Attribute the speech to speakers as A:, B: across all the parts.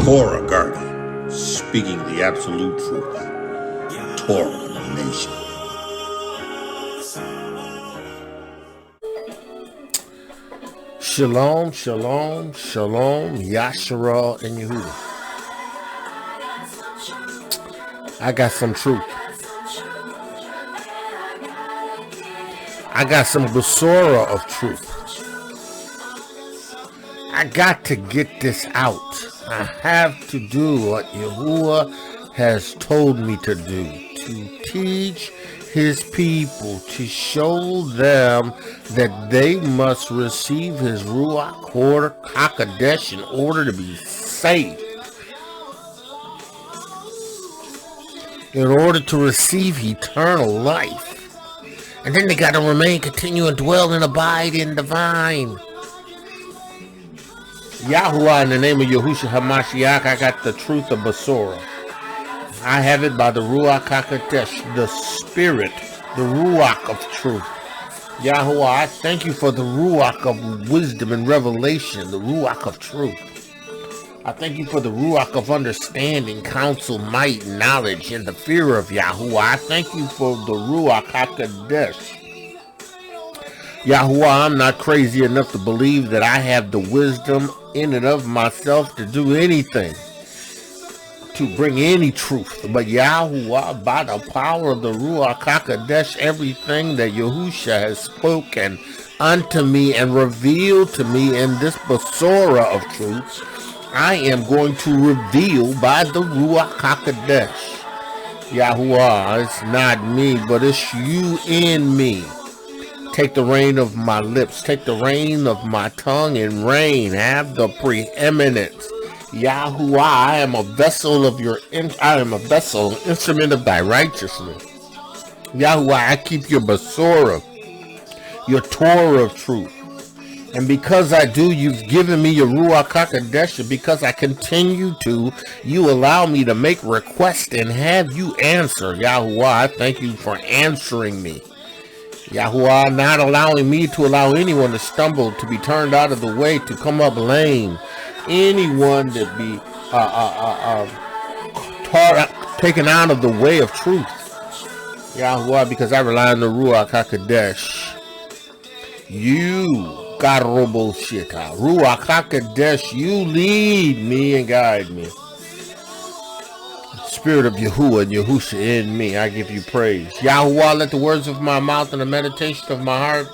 A: Torah guardian, speaking the absolute truth. Torah nation.
B: Shalom, shalom, shalom, Yashara and Yahudah. I got some truth. I got some basora of truth. I got to get this out. I have to do what Yahuah has told me to do, to teach his people, to show them that they must receive his Ruach HaKodesh in order to be saved. In order to receive eternal life. And then they got to remain, continue, and dwell and abide in the vine. Yahuah, in the name of Yahusha HaMashiach, I got the truth of Basora. I have it by the Ruach HaKodesh, the spirit, the Ruach of truth. Yahuah, I thank you for the Ruach of wisdom and revelation, the Ruach of truth. I thank you for the Ruach of understanding, counsel, might, knowledge, and the fear of Yahuah. I thank you for the Ruach HaKodesh. Yahuah, I'm not crazy enough to believe that I have the wisdom in and of myself to do anything, to bring any truth. But Yahuah, by the power of the Ruach HaKodesh, everything that Yahusha has spoken unto me and revealed to me in this basora of truth, I am going to reveal by the Ruach HaKodesh. Yahuah, it's not me, but it's you in me. Take the reign of my lips. Take the reign of my tongue and reign. Have the preeminence. Yahuah, I am a vessel of instrument of thy righteousness. Yahuah, I keep your basora, your Torah of truth. And because I do, you've given me your Ruach HaKodesh. And because I continue to, you allow me to make requests and have you answer. Yahuah, I thank you for answering me. Yahuah, not allowing me to allow anyone to stumble, to be turned out of the way, to come up lame. Anyone to be taken out of the way of truth. Yahuah, because I rely on the Ruach HaKodesh. You, Garobo Shita, Ruach HaKodesh, you lead me and guide me. Spirit of Yahuah and Yahusha in me, I give you praise. Yahuah, let the words of my mouth and the meditation of my heart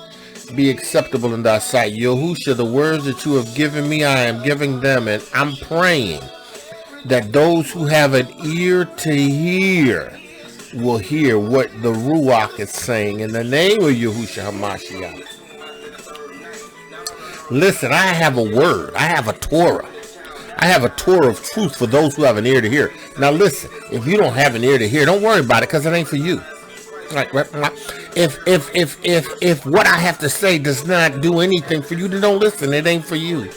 B: be acceptable in thy sight. Yahusha, the words that you have given me, I am giving them, and I'm praying that those who have an ear to hear will hear what the Ruach is saying in the name of Yahusha HaMashiach. Listen, I have a word. I have a Torah. I have a Torah of truth for those who have an ear to hear. Now listen, if you don't have an ear to hear, don't worry about it, because it ain't for you. Right? If what I have to say does not do anything for you, then don't listen. It ain't for you,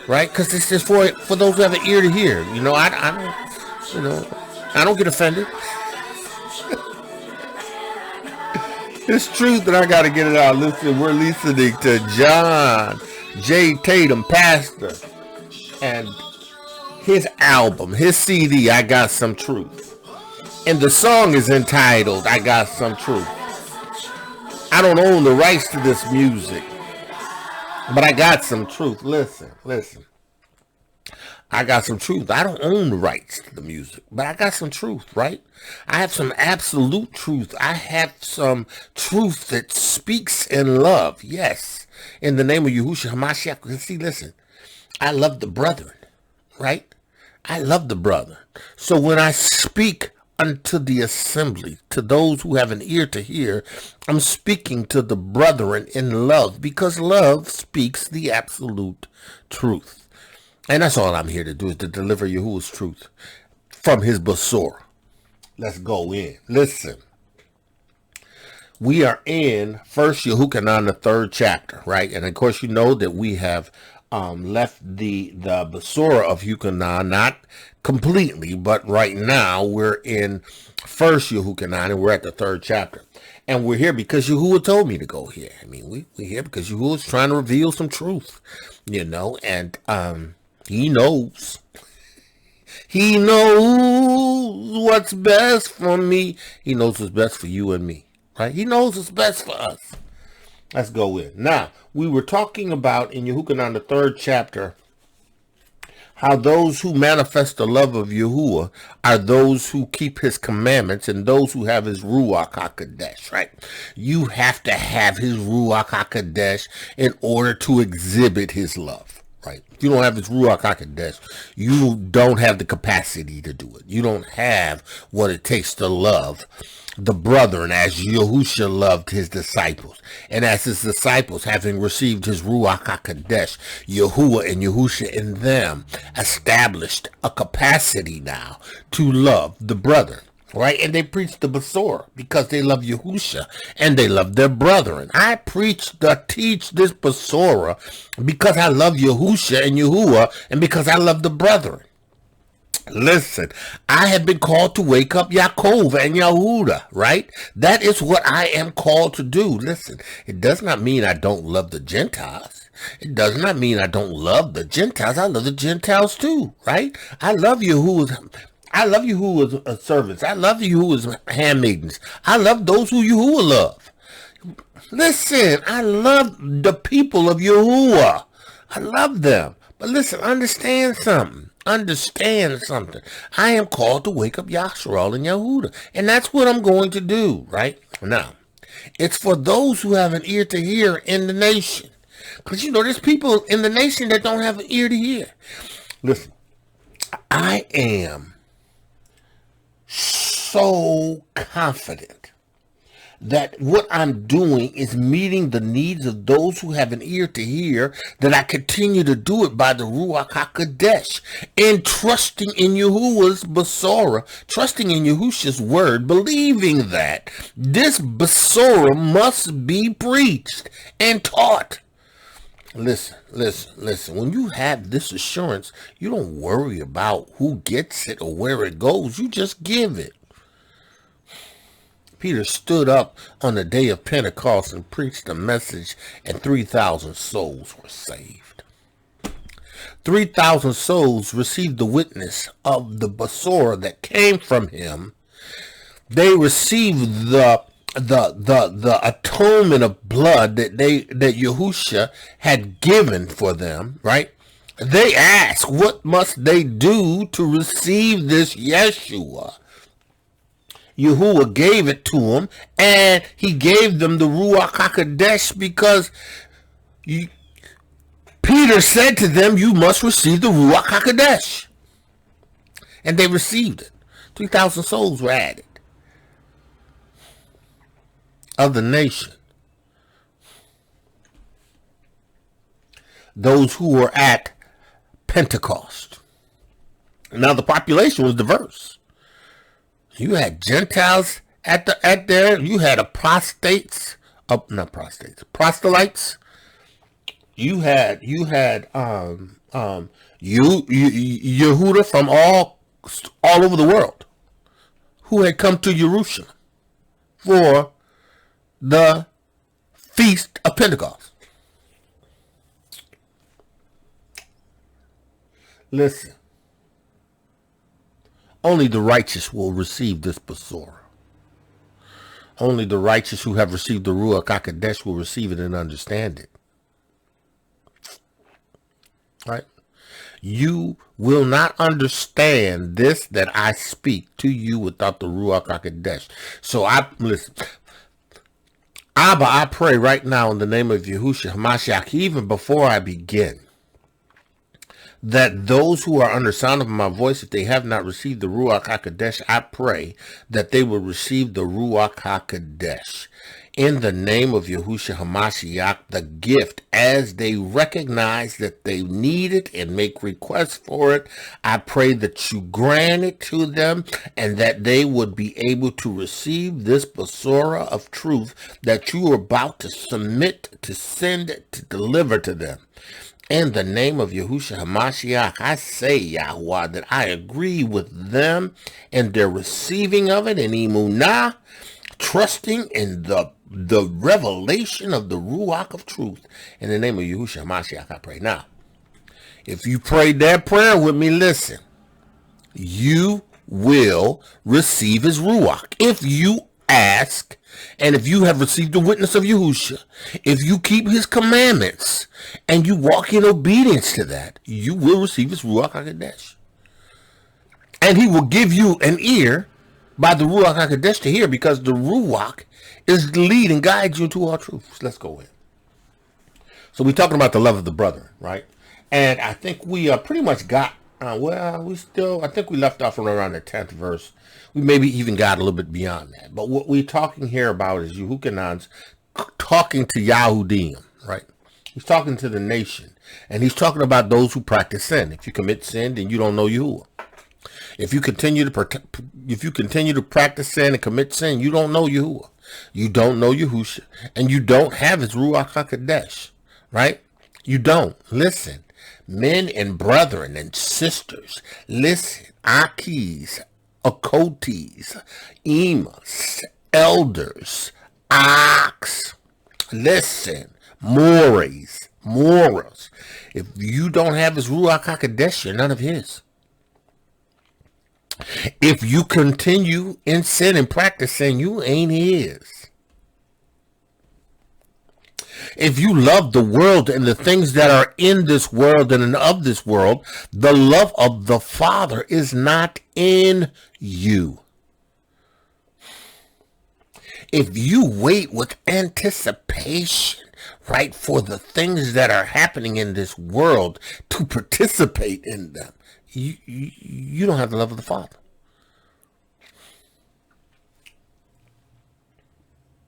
B: right? Because it's just for those who have an ear to hear. You know, I don't get offended. It's truth that I got to get it out. Listen, we're listening to John J. Tatum, pastor, and his album, his CD, I Got Some Truth. And the song is entitled, I Got Some Truth. I don't own the rights to this music, but I got some truth. Listen. I got some truth. I don't own the rights to the music, but I got some truth, right? I have some absolute truth. I have some truth that speaks in love. Yes. In the name of Yahusha HaMashiach. See, listen, I love the brethren, right? I love the brethren. So when I speak unto the assembly, to those who have an ear to hear, I'm speaking to the brethren in love, because love speaks the absolute truth. And that's all I'm here to do, is to deliver Yahuwah's truth from his basora. Let's go in. Listen. We are in First YOCHANON, the 3rd chapter, right? And of course, you know that we have left the basora of YOCHANON, not completely, but right now we're in First YOCHANON, and we're at the 3rd chapter. And we're here because Yahuwah told me to go here. I mean, we're here because Yahuwah's trying to reveal some truth, and he knows. He knows what's best for me. He knows what's best for you and me, right? He knows what's best for us. Let's go in. Now, we were talking about in YOCHANON, the 3rd chapter, how those who manifest the love of Yahuwah are those who keep his commandments and those who have his Ruach HaKodesh, right? You have to have his Ruach HaKodesh in order to exhibit his love, right? If you don't have his Ruach HaKodesh, you don't have the capacity to do it. You don't have what it takes to love the brethren as Yahusha loved his disciples. And as his disciples, having received his Ruach HaKodesh, Yahuwah and Yahusha in them established a capacity now to love the brethren, right? And they preach the Besorah because they love Yahusha and they love their brethren. I teach this Besorah because I love Yahusha and Yahuwah and because I love the brethren. Listen, I have been called to wake up Yaakov and Yahudah, right? That is what I am called to do. Listen, it does not mean I don't love the Gentiles. It does not mean I don't love the Gentiles. I love the Gentiles too, right? I love Yahuwah's servants. I love Yahuwah's handmaidens. I love those who Yahuwah love. Listen, I love the people of Yahuwah. I love them. But listen, understand something. I am called to wake up Yashral and Yahudah. And that's what I'm going to do, right? Now, it's for those who have an ear to hear in the nation. Because, there's people in the nation that don't have an ear to hear. Listen, I am so confident that what I'm doing is meeting the needs of those who have an ear to hear, that I continue to do it by the Ruach HaKodesh, and trusting in Yahuwah's Besorah, trusting in Yahusha's word, believing that this Besorah must be preached and taught. Listen. When you have this assurance, you don't worry about who gets it or where it goes. You just give it. Peter stood up on the day of Pentecost and preached a message, and 3,000 souls were saved. 3,000 souls received the witness of the Besorah that came from him. They received the atonement of blood that Yahusha had given for them, right? They asked, what must they do to receive this Yeshua? Yahuwah gave it to them, and he gave them the Ruach HaKodesh because Peter said to them, you must receive the Ruach HaKodesh. And they received it. 3,000 souls were added of the nation. Those who were at Pentecost. Now the population was diverse. You had Gentiles at there. You had proselytes. You had Yehuda from all over the world who had come to Jerusalem for the Feast of Pentecost. Listen. Only the righteous will receive this Besorah. Only the righteous who have received the Ruach HaKodesh will receive it and understand it. Right? You will not understand this that I speak to you without the Ruach HaKodesh. So listen. Abba, I pray right now in the name of Yahusha HaMashiach, even before I begin, that those who are under sound of my voice, if they have not received the Ruach HaKodesh, I pray that they will receive the Ruach HaKodesh. In the name of Yahusha HaMashiach, the gift, as they recognize that they need it and make requests for it, I pray that you grant it to them and that they would be able to receive this Besorah of truth that you are about to submit, to send, to deliver to them. In the name of Yahusha HaMashiach, I say, Yahuwah, that I agree with them in their receiving of it in Emunah, trusting in the revelation of the Ruach of truth. In the name of Yahusha Mashiach, I pray. Now, if you prayed that prayer with me, listen, you will receive his Ruach. If you ask, and if you have received the witness of Yahusha, if you keep his commandments, and you walk in obedience to that, you will receive his Ruach HaKodesh. And he will give you an ear by the Ruach HaKodesh to hear, because the Ruach is the lead and guides you into all truths. Let's go in. So we're talking about the love of the brother, right? And I think we pretty much got, I think we left off around the 10th verse. We maybe even got a little bit beyond that. But what we're talking here about is YOCHANON's talking to Yahudim, right? He's talking to the nation. And he's talking about those who practice sin. If you commit sin, then you don't know Yahuwah. If you continue to practice sin and commit sin, you don't know Yahuwah. You don't know Yahusha. And you don't have his Ruach HaKodesh, right? You don't. Listen, men and brethren and sisters, listen, Akis, Akotis, Emas, elders, Ox, listen, Mores, Moros. If you don't have his Ruach HaKodesh, you're none of his. If you continue in sin and practice sin, you ain't his. If you love the world and the things that are in this world and of this world, the love of the Father is not in you. If you wait with anticipation, right, for the things that are happening in this world to participate in them, you don't have the love of the Father.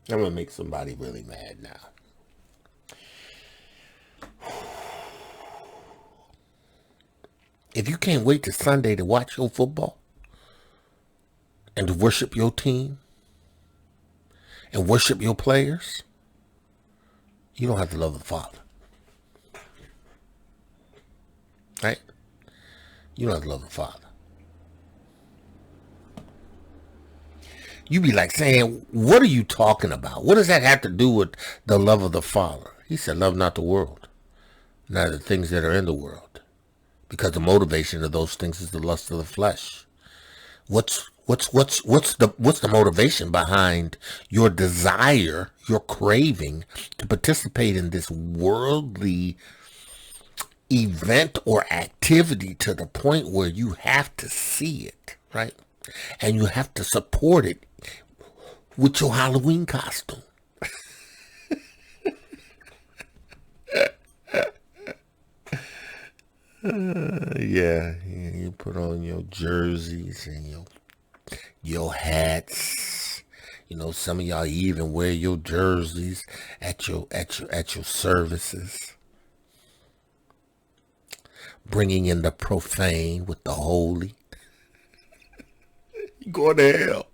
B: I'm going to make somebody really mad now. If you can't wait till Sunday to watch your football and to worship your team and worship your players, you don't have the love of the Father. Right? You don't have the love of the Father. You be like saying, what are you talking about? What does that have to do with the love of the Father? He said, love not the world, neither the things that are in the world. Because the motivation of those things is the lust of the flesh. What's the motivation behind your desire, your craving to participate in this worldly event or activity to the point where you have to see it, right? And you have to support it with your Halloween costume. Yeah, you put on your jerseys and your hats. You know, some of y'all even wear your jerseys at your services, bringing in the profane with the holy. You going to hell.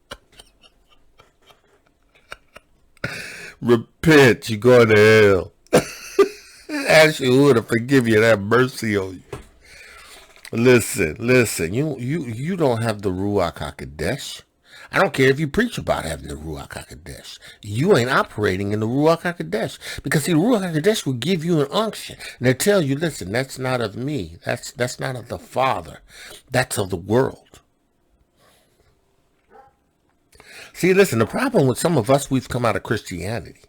B: Repent, you going to hell. Ask Yahuwah to forgive you and have mercy on you. Listen, you don't have the Ruach HaKodesh. I don't care if you preach about having the Ruach HaKodesh. You ain't operating in the Ruach HaKodesh. Because the Ruach HaKodesh will give you an unction. And they tell you, listen, that's not of me. That's not of the Father. That's of the world. See, listen, the problem with some of us, we've come out of Christianity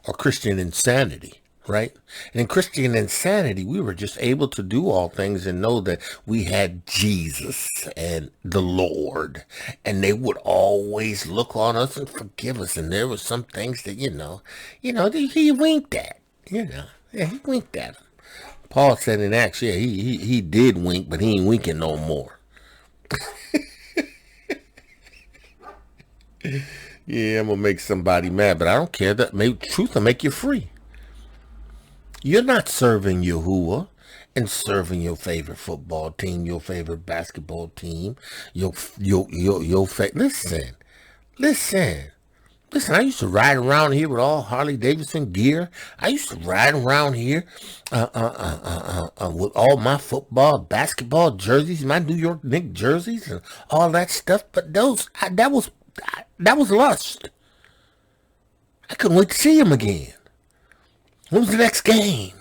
B: or Christian insanity. Right? And in Christian insanity, we were just able to do all things and know that we had Jesus and the Lord, and they would always look on us and forgive us. And there were some things that, he winked at, yeah, he winked at him. Paul said in Acts, yeah, he did wink, but he ain't winking no more. Yeah, I'm going to make somebody mad, but I don't care. That truth will make you free. You're not serving Yahuwah and serving your favorite football team, your favorite basketball team, your listen. I used to ride around here with all Harley Davidson gear. I used to ride around here with all my football, basketball jerseys, my New York Knicks jerseys, and all that stuff. But that was lust. I couldn't wait to see him again. When was the next game?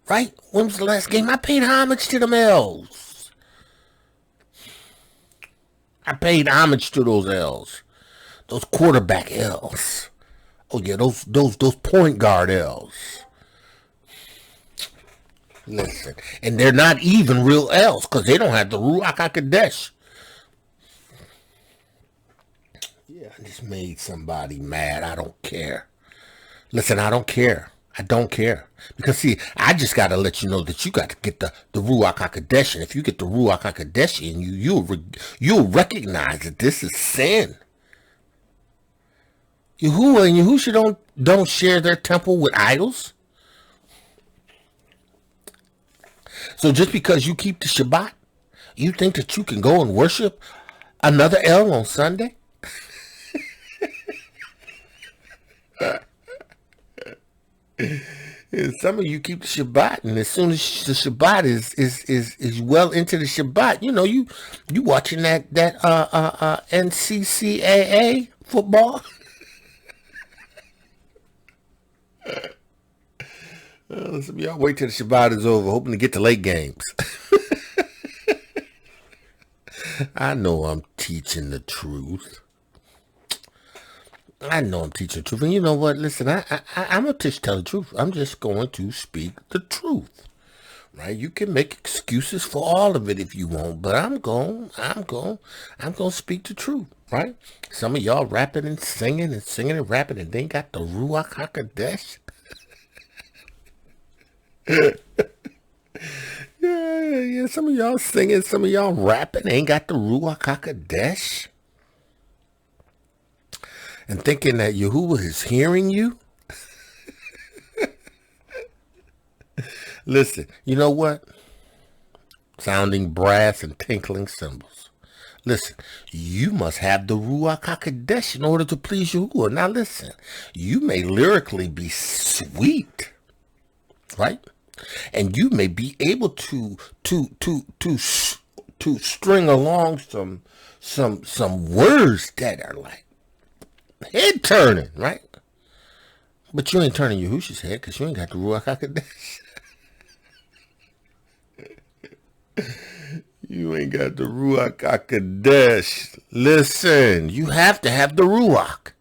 B: Right? When was the last game? I paid homage to them L's. I paid homage to those L's. Those quarterback L's. Oh yeah, those point guard L's. Listen, and they're not even real L's because they don't have the Ruach HaKodesh. Yeah, I just made somebody mad. I don't care. Listen, I don't care. I don't care. Because see, I just got to let you know that you got to get the Ruach HaKodesh. And if you get the Ruach HaKodesh in you, you'll recognize that this is sin. Yahuah and Yahusha don't share their temple with idols. So just because you keep the Shabbat, you think that you can go and worship another El on Sunday? And some of you keep the Shabbat, and as soon as the Shabbat is well into the Shabbat, you know, you watching that NCCAA football. Some of y'all wait till the Shabbat is over, hoping to get to late games. I know I'm teaching the truth. I know I'm teaching the truth. And you know what? Listen, I'm going to tell the truth. I'm just going to speak the truth. Right? You can make excuses for all of it if you want, but I'm going to speak the truth. Right? Some of y'all rapping and singing and rapping and they ain't got the Ruach HaKodesh. Yeah. Some of y'all singing, some of y'all rapping, ain't got the Ruach HaKodesh. And thinking that Yahuah is hearing you. Listen, you know what? Sounding brass and tinkling cymbals. Listen, you must have the Ruach HaKodesh in order to please Yahuah. Now listen, you may lyrically be sweet, right? And you may be able to string along some words that are like head turning, right? But you ain't turning Yahusha's head because you ain't got the Ruach HaKodesh. You ain't got the Ruach HaKodesh. Listen, you have to have the Ruach.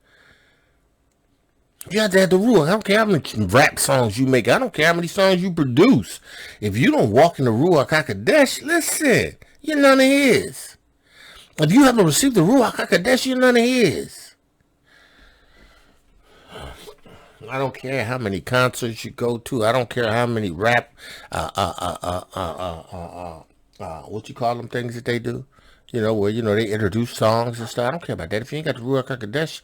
B: You have to have the Ruach. I don't care how many rap songs you make. I don't care how many songs you produce. If you don't walk in the Ruach HaKodesh, listen, you're none of his. If you haven't received the Ruach HaKodesh, you're none of his. I don't care how many concerts you go to. I don't care how many rap, what you call them things that they do? You know, where, you know, they introduce songs and stuff. I don't care about that. If you ain't got the Ruach HaKodesh,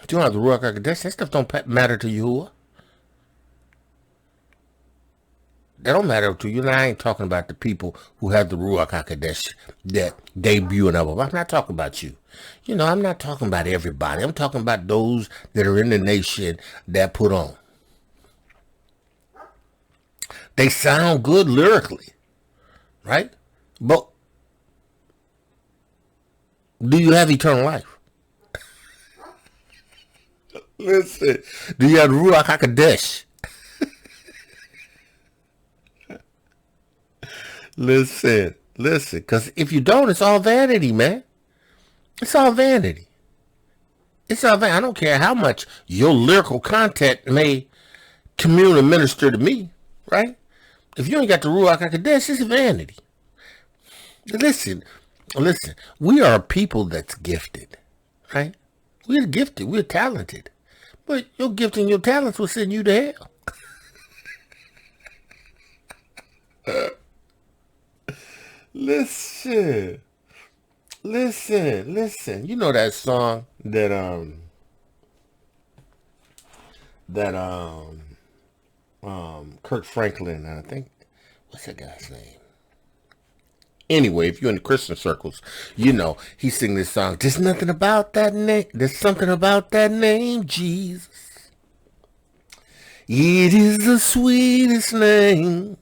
B: if you don't have the Ruach HaKodesh, that stuff don't matter to Yahuah. That don't matter to you. And I ain't talking about the people who have the Ruach HaKodesh that debut and all. I'm not talking about you. You know, I'm not talking about everybody. I'm talking about those that are in the nation that put on. They sound good lyrically, right? But do you have eternal life? Listen, do you have the Ruach HaKodesh? Listen, because if you don't, it's all vanity, man. It's all vanity. It's all vanity. I don't care how much your lyrical content may commune and minister to me, right? If you ain't got the Ruach HaKodesh, it's vanity. Listen, we are a people that's gifted, right? We're gifted, we're talented. But your gift and your talents will send you to hell. Listen. You know that song that Kirk Franklin, I think, what's that guy's name? Anyway, if you're in the Christian circles, you know he sing this song. There's nothing about that name. There's something about that name, Jesus. It is the sweetest name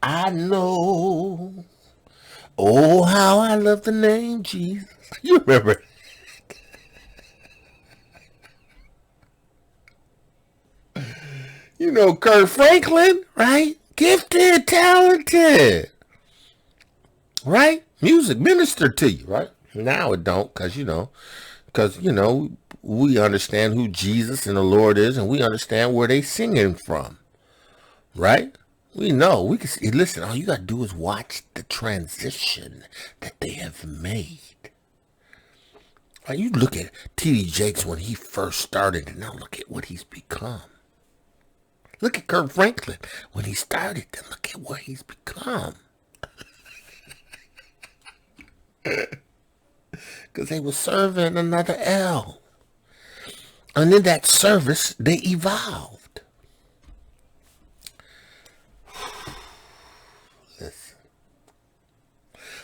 B: I know. Oh, how I love the name Jesus. You remember? You know, Kurt Franklin, right? Gifted, talented, right? Music ministered to you, right? Now it don't, because, we understand who Jesus and the Lord is, and we understand where they singing from, right? We know. We can see. Listen, all you got to do is watch the transition that they have made. Right, you look at T.D. Jakes when he first started, and now look at what he's become. Look at Kurt Franklin when he started, and look at what he's become. Because they were serving another L. And in that service, they evolved. Listen.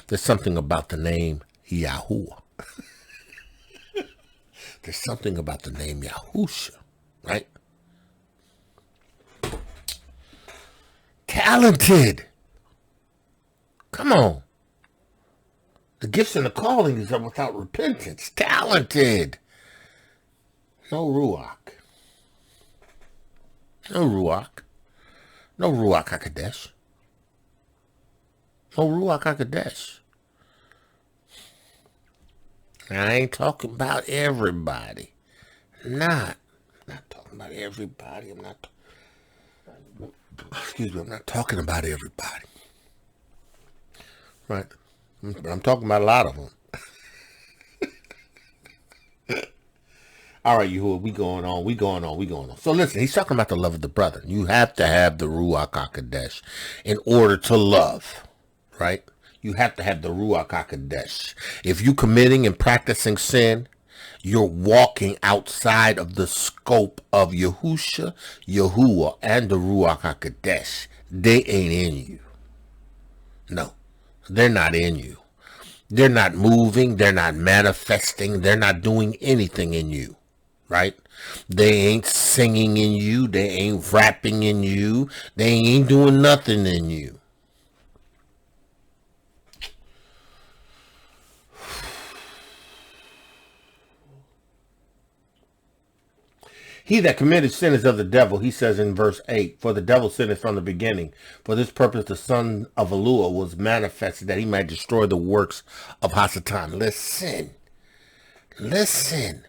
B: There's something about the name Yahuah. There's something about the name Yahusha, right? Talented. Come on. The gifts and the callings are without repentance. Talented. No Ruach. No Ruach. No Ruach HaKodesh. No Ruach HaKodesh. I ain't talking about everybody. Not talking about everybody. I'm not talking about everybody. Right? But I'm talking about a lot of them. All right, Yahuah, we going on. So listen, he's talking about the love of the brother. You have to have the Ruach HaKodesh in order to love, right? You have to have the Ruach HaKodesh. If you committing and practicing sin, you're walking outside of the scope of Yahusha, Yahuah, and the Ruach HaKodesh. They ain't in you. No, they're not in you. They're not moving. They're not manifesting. They're not doing anything in you, right? They ain't singing in you. They ain't rapping in you. They ain't doing nothing in you. He that committed sin is of the devil, he says in verse 8, for the devil sinned from the beginning. For this purpose the Son of Elohiym was manifested, that he might destroy the works of Hasatan. Listen.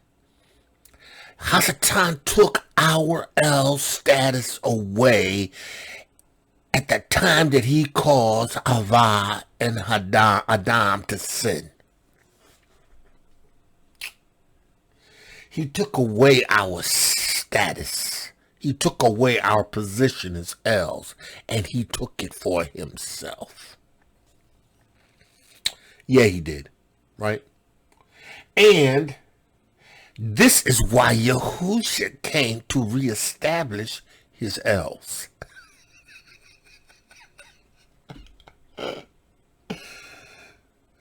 B: Hasatan took our L status away at the time that he caused Havah and Adam to sin. He took away our status. He took away our position as L's, and he took it for himself. Yeah, he did, right? And this is why Yahusha came to reestablish his L's.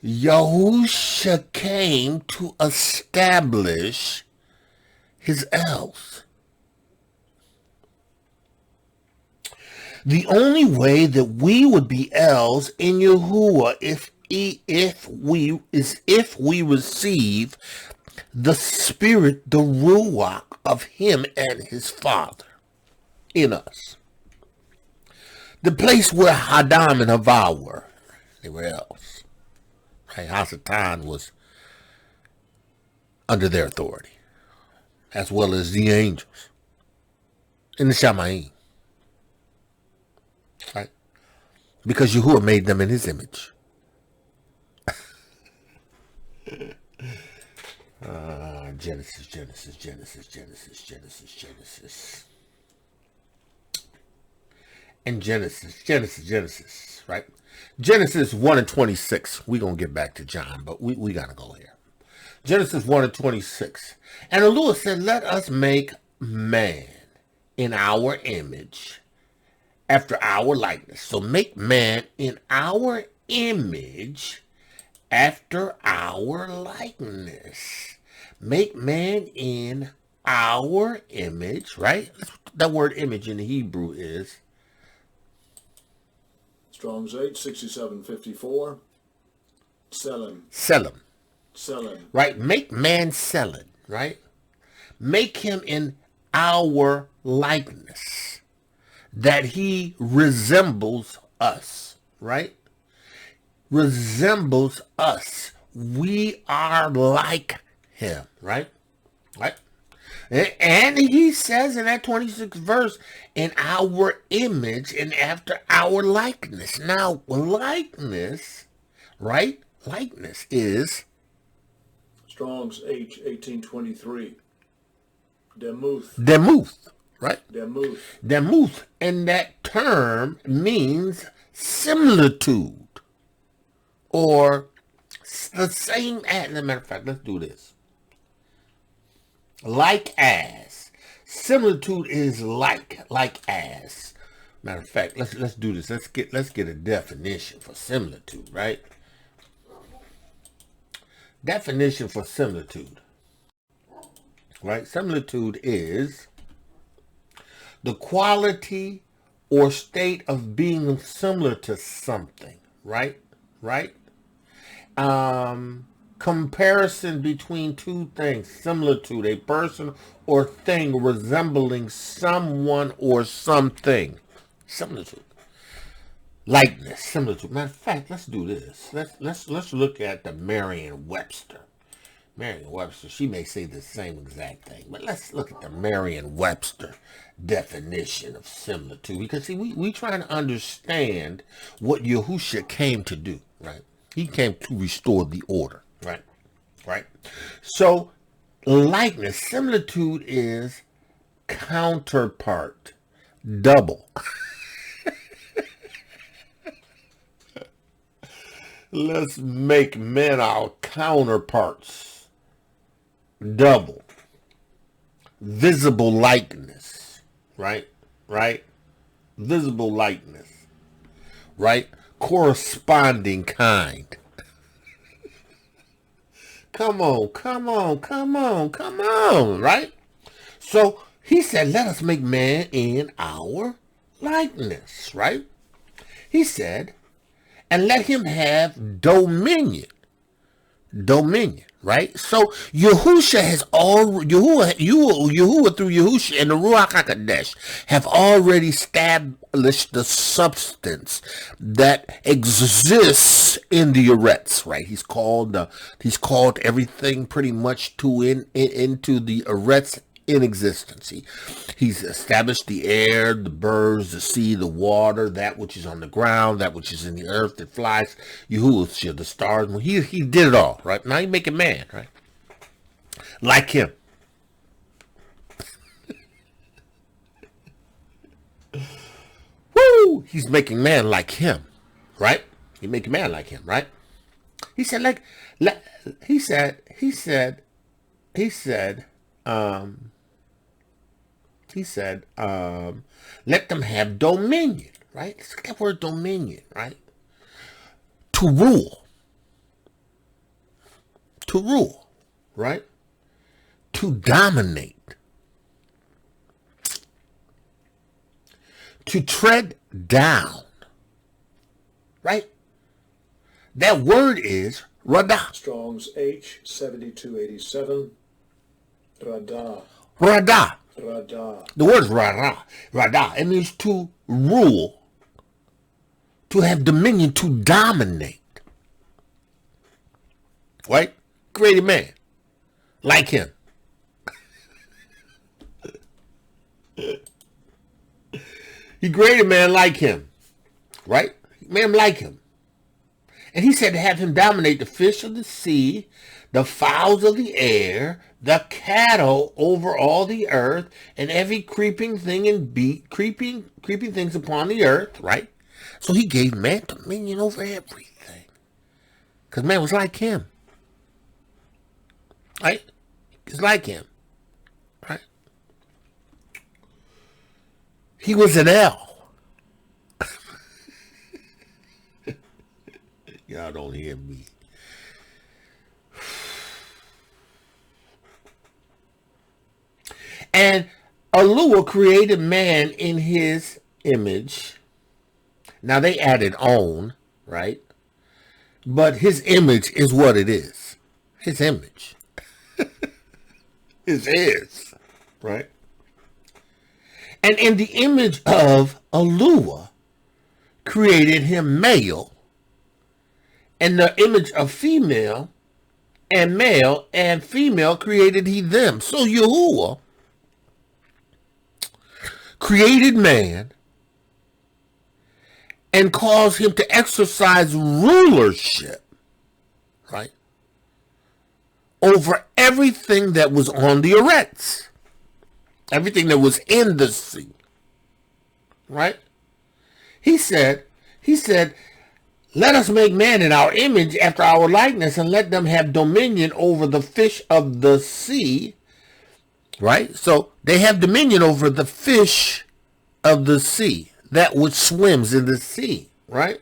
B: Yahusha came to establish his L's. The only way that we would be L's in Yahuah if we receive the Spirit, the Ruach of him and his Father in us. The place where Adam and Havah were, they were L's. Right? Hasatan was under their authority, as well as the angels in the Shamayim. Right? Because Yahuah made them in his image. Genesis. And Genesis, right? Genesis 1 and 26. We're going to get back to John, but we got to go here. Genesis 1 and 26. And the Lord said, let us make man in our image, after our likeness. So make man in our image, after our likeness. Make man in our image, right? That word image in the Hebrew is
C: Strong's 8, 6754. Selling.
B: Right? Make man selling, right? Make him in our likeness. that he resembles us, right? Resembles us. We are like him, right? Right? And he says in that 26th verse, in our image and after our likeness. Now, likeness, right? Likeness is
C: Strong's H 1823. Demuth.
B: demuth, right?
C: Demuth.
B: Demuth. And that term means similitude or the same as. As a matter of fact, let's do this. Like as. Similitude is like as. Matter of fact, let's do this. Let's get a definition for similitude, right? Definition for similitude. Right? Similitude is the quality or state of being similar to something, right? Right? Comparison between two things, similitude, a person or thing resembling someone or something. Similitude. Likeness, similitude. Matter of fact, let's do this. Let's look at the Merriam-Webster. Merriam-Webster, she may say the same exact thing, but let's look at the Merriam-Webster definition of similitude. Because see, we trying to understand what Yahusha came to do, right? He came to restore the order, right? Right? So, likeness, similitude is counterpart, double. Let's make men our counterparts, double. Visible likeness, right? Right? Visible likeness, right? Corresponding kind. Come on, right? So he said, let us make man in our likeness, right? He said, and let him have dominion. Dominion, right? So Yahusha has Yahuah through Yahusha and the Ruach HaKodesh have already established the substance that exists in the arets, right? He's called everything pretty much into the arets in existence. He's established the air, the birds, the sea, the water, that which is on the ground, that which is in the earth that flies. Yahuwah, the stars. He did it all, right? Now he making man, right? Like him. Woo! He's making man like him, right? He making man like him, right? He said, let them have dominion, right? Let's look at that word dominion, right? To rule, right? To dominate, to tread down, right? That word is radah.
C: Strong's H 7287. Radah.
B: Radah.
C: Radah.
B: The word is radah. Radah. It means to rule, to have dominion, to dominate. Right? Created man. Like him. He created man like him. Right? Man like him. And he said to have him dominate the fish of the sea, the fowls of the air, the cattle over all the earth, and every creeping thing and creeping things upon the earth, right? So he gave man dominion over everything. Because man was like him. Right? He's like him. Right? He was an L. Y'all don't hear me. And Elohiym created man in his image. Now they added on, right? But his image is what it is. His image. It is, right? And in the image of Elohiym created him male, and the image of female and male and female created he them. So Yahuwah created man and caused him to exercise rulership, right, over everything that was on the eretz, everything that was in the sea, right? He said, let us make man in our image after our likeness, and let them have dominion over the fish of the sea, right? So they have dominion over the fish of the sea, that which swims in the sea, right?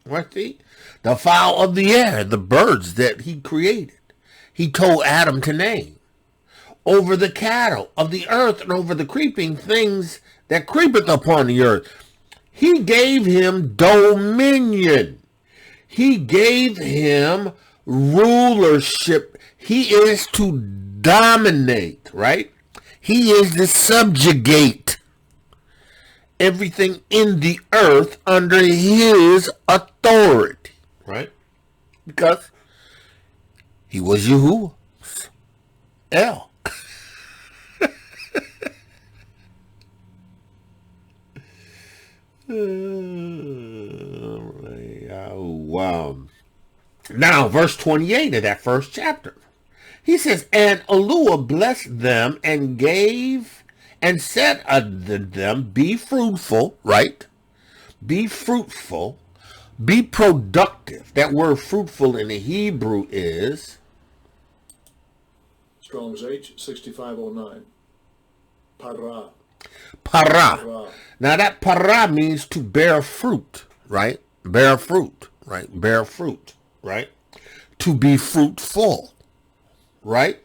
B: Right, see? The fowl of the air, the birds that he created, he told Adam to name. Over the cattle of the earth and over the creeping things that creepeth upon the earth. He gave him dominion. He gave him rulership. He is to dominate, right? He is to subjugate everything in the earth under his authority, right? Because he was Yahuah El. Wow. Now, verse 28 of that first chapter. He says, and Elohiym blessed them and gave and said unto them, be fruitful, right? Be fruitful, be productive. That word fruitful in the Hebrew is
C: Strong's H 6509. Para.
B: para. Now that para means to bear fruit, right? Bear fruit, right? Bear fruit, right? To be fruitful, right?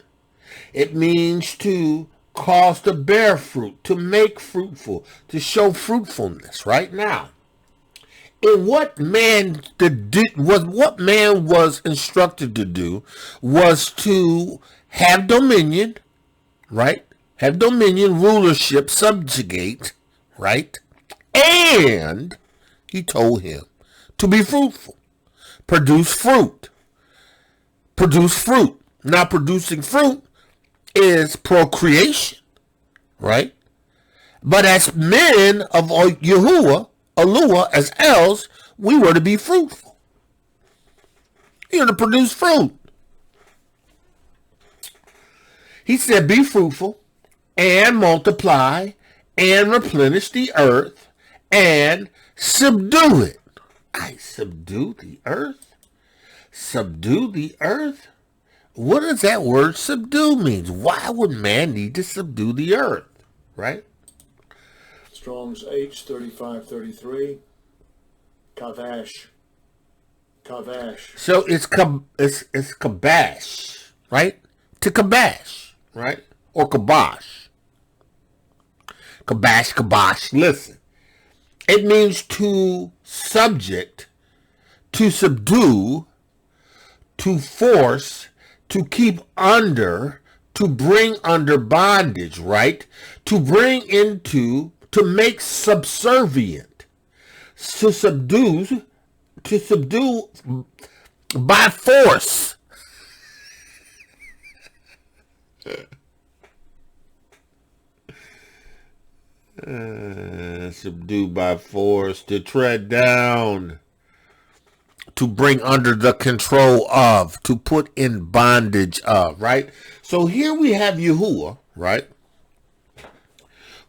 B: It means to cause to bear fruit, to make fruitful, to show fruitfulness, right? Now, in what man was instructed to do was to have dominion, right? Have dominion, rulership, subjugate, right? And he told him to be fruitful, produce fruit, produce fruit. Now, producing fruit is procreation, right? But as men of Yahuah, Elohiym, as Els, we were to be fruitful. You're to produce fruit. He said, be fruitful and multiply and replenish the earth and subdue it. I subdue the earth? Subdue the earth? What does that word subdue mean? Why would man need to subdue the earth? Right?
C: Strong's H 3533. Kavash. Kavash.
B: So it's kabash, right? To kabash, right? Or kabosh. Kabash, kabosh. Listen. It means to subject, to subdue, to force, to keep under, to bring under bondage, right? To bring into, to make subservient, to subdue by force. Subdue by force, to tread down, to bring under the control of, to put in bondage of, right? So here we have Yahuah, right?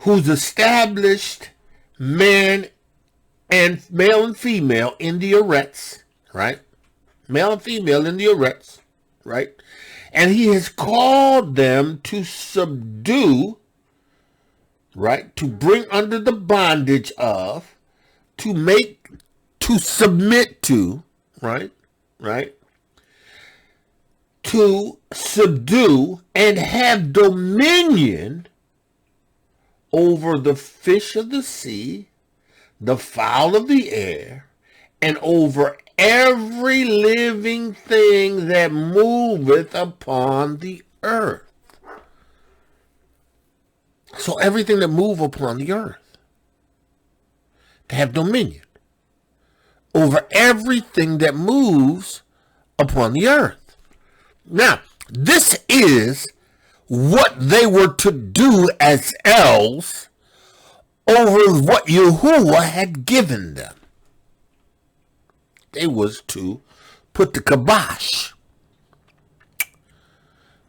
B: Who's established man and male and female in the eretz, right? Male and female in the eretz, right? And he has called them to subdue, right? To bring under the bondage of, to make, to submit to, right? Right? To subdue and have dominion over the fish of the sea, the fowl of the air, and over every living thing that moveth upon the earth. So everything that move upon the earth, to have dominion over everything that moves upon the earth. Now, this is what they were to do as elves over what Yahuah had given them. They was to put the kibosh,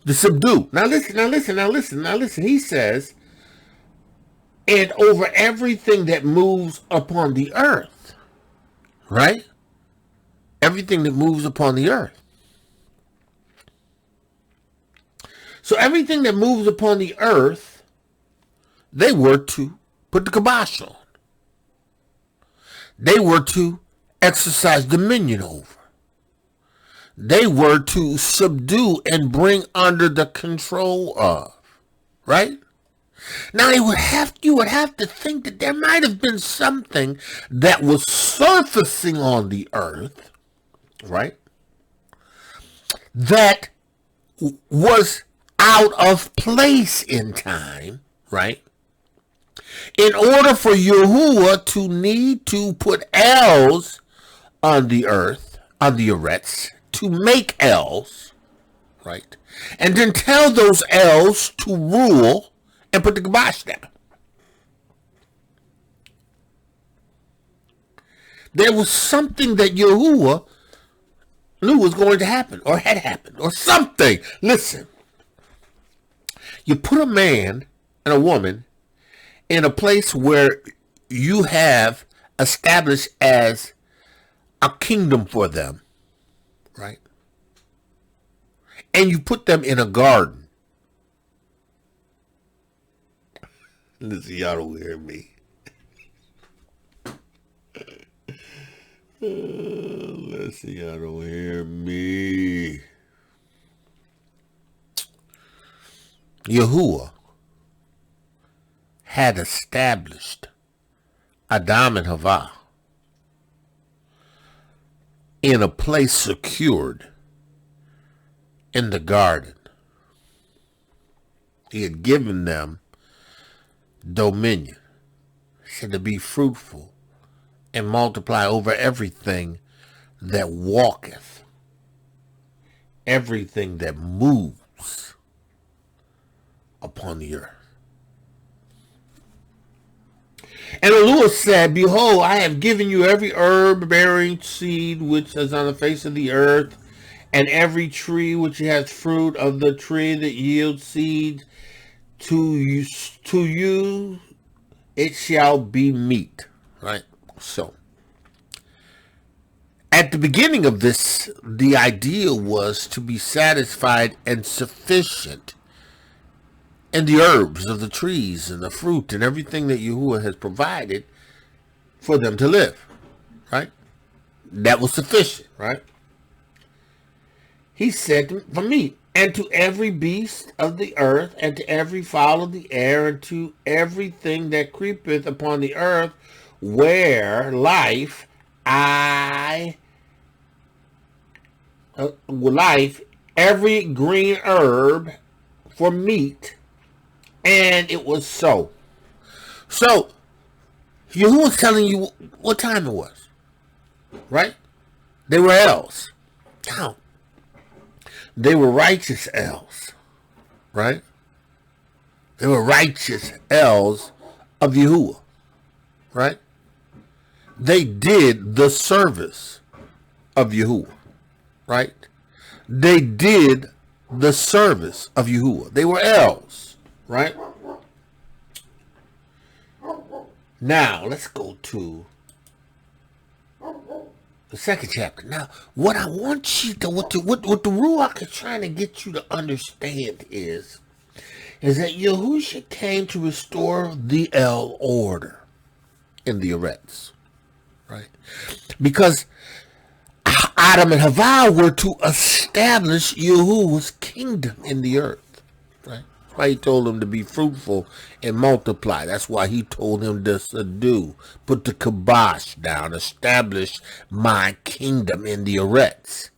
B: the subdue. Now listen. He says, and over everything that moves upon the earth, right? Everything that moves upon the earth. So everything that moves upon the earth, they were to put the kibosh on. They were to exercise dominion over. They were to subdue and bring under the control of. Right? Now you would have to think that there might have been something that was surfacing on the earth, right? That was out of place in time, right? In order for Yahuah to need to put elves on the earth, on the arets, to make elves, right? And then tell those elves to rule and put the kibosh down. There was something that Yahuah knew was going to happen, or had happened, or something. Listen, you put a man and a woman in a place where you have established as a kingdom for them, right? And you put them in a garden. Listen, y'all don't hear me. Listen, y'all don't hear me. Yahuah had established Adam and Havah in a place secured in the garden. He had given them dominion. He said to be fruitful and multiply over everything that walketh, everything that moves upon the earth. And Elohiym said, behold, I have given you every herb bearing seed which is on the face of the earth, and every tree which has fruit of the tree that yields seed. To you it shall be meat. Right? So, at the beginning of this, the idea was to be satisfied and sufficient in the herbs of the trees and the fruit and everything that Yahuah has provided for them to live. Right? That was sufficient. Right? He said, for meat, and to every beast of the earth, and to every fowl of the air, and to everything that creepeth upon the earth, where life, every green herb for meat. And it was so. So, Yahuah was telling you what time it was. Right? They were elves. Now, they were righteous elves, right? They were righteous elves of Yahuah, right? They did the service of Yahuah, right? They did the service of Yahuah. They were elves, right? Now, let's go to the second chapter. Now, what I want you to, what the Ruach is trying to get you to understand is that Yahusha came to restore the El order in the arets, right? Because Adam and Havah were to establish Yahuwah's kingdom in the earth, right? That's why he told them to be fruitful and multiply. That's why he told him to subdue, put the kibosh down, establish my kingdom in the arets.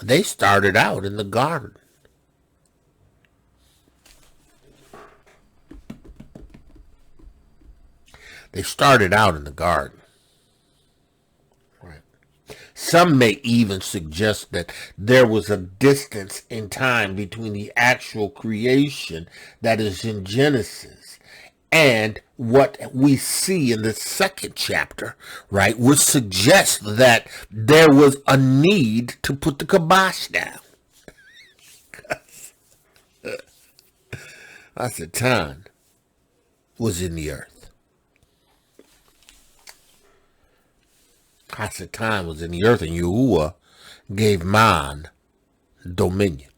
B: They started out in the garden. They started out in the garden. Right. Some may even suggest that there was a distance in time between the actual creation that is in Genesis and what we see in the second chapter, right, which suggests that there was a need to put the kibosh down. Hasatan was in the earth. Hasatan was in the earth, and Yahuah gave man dominion.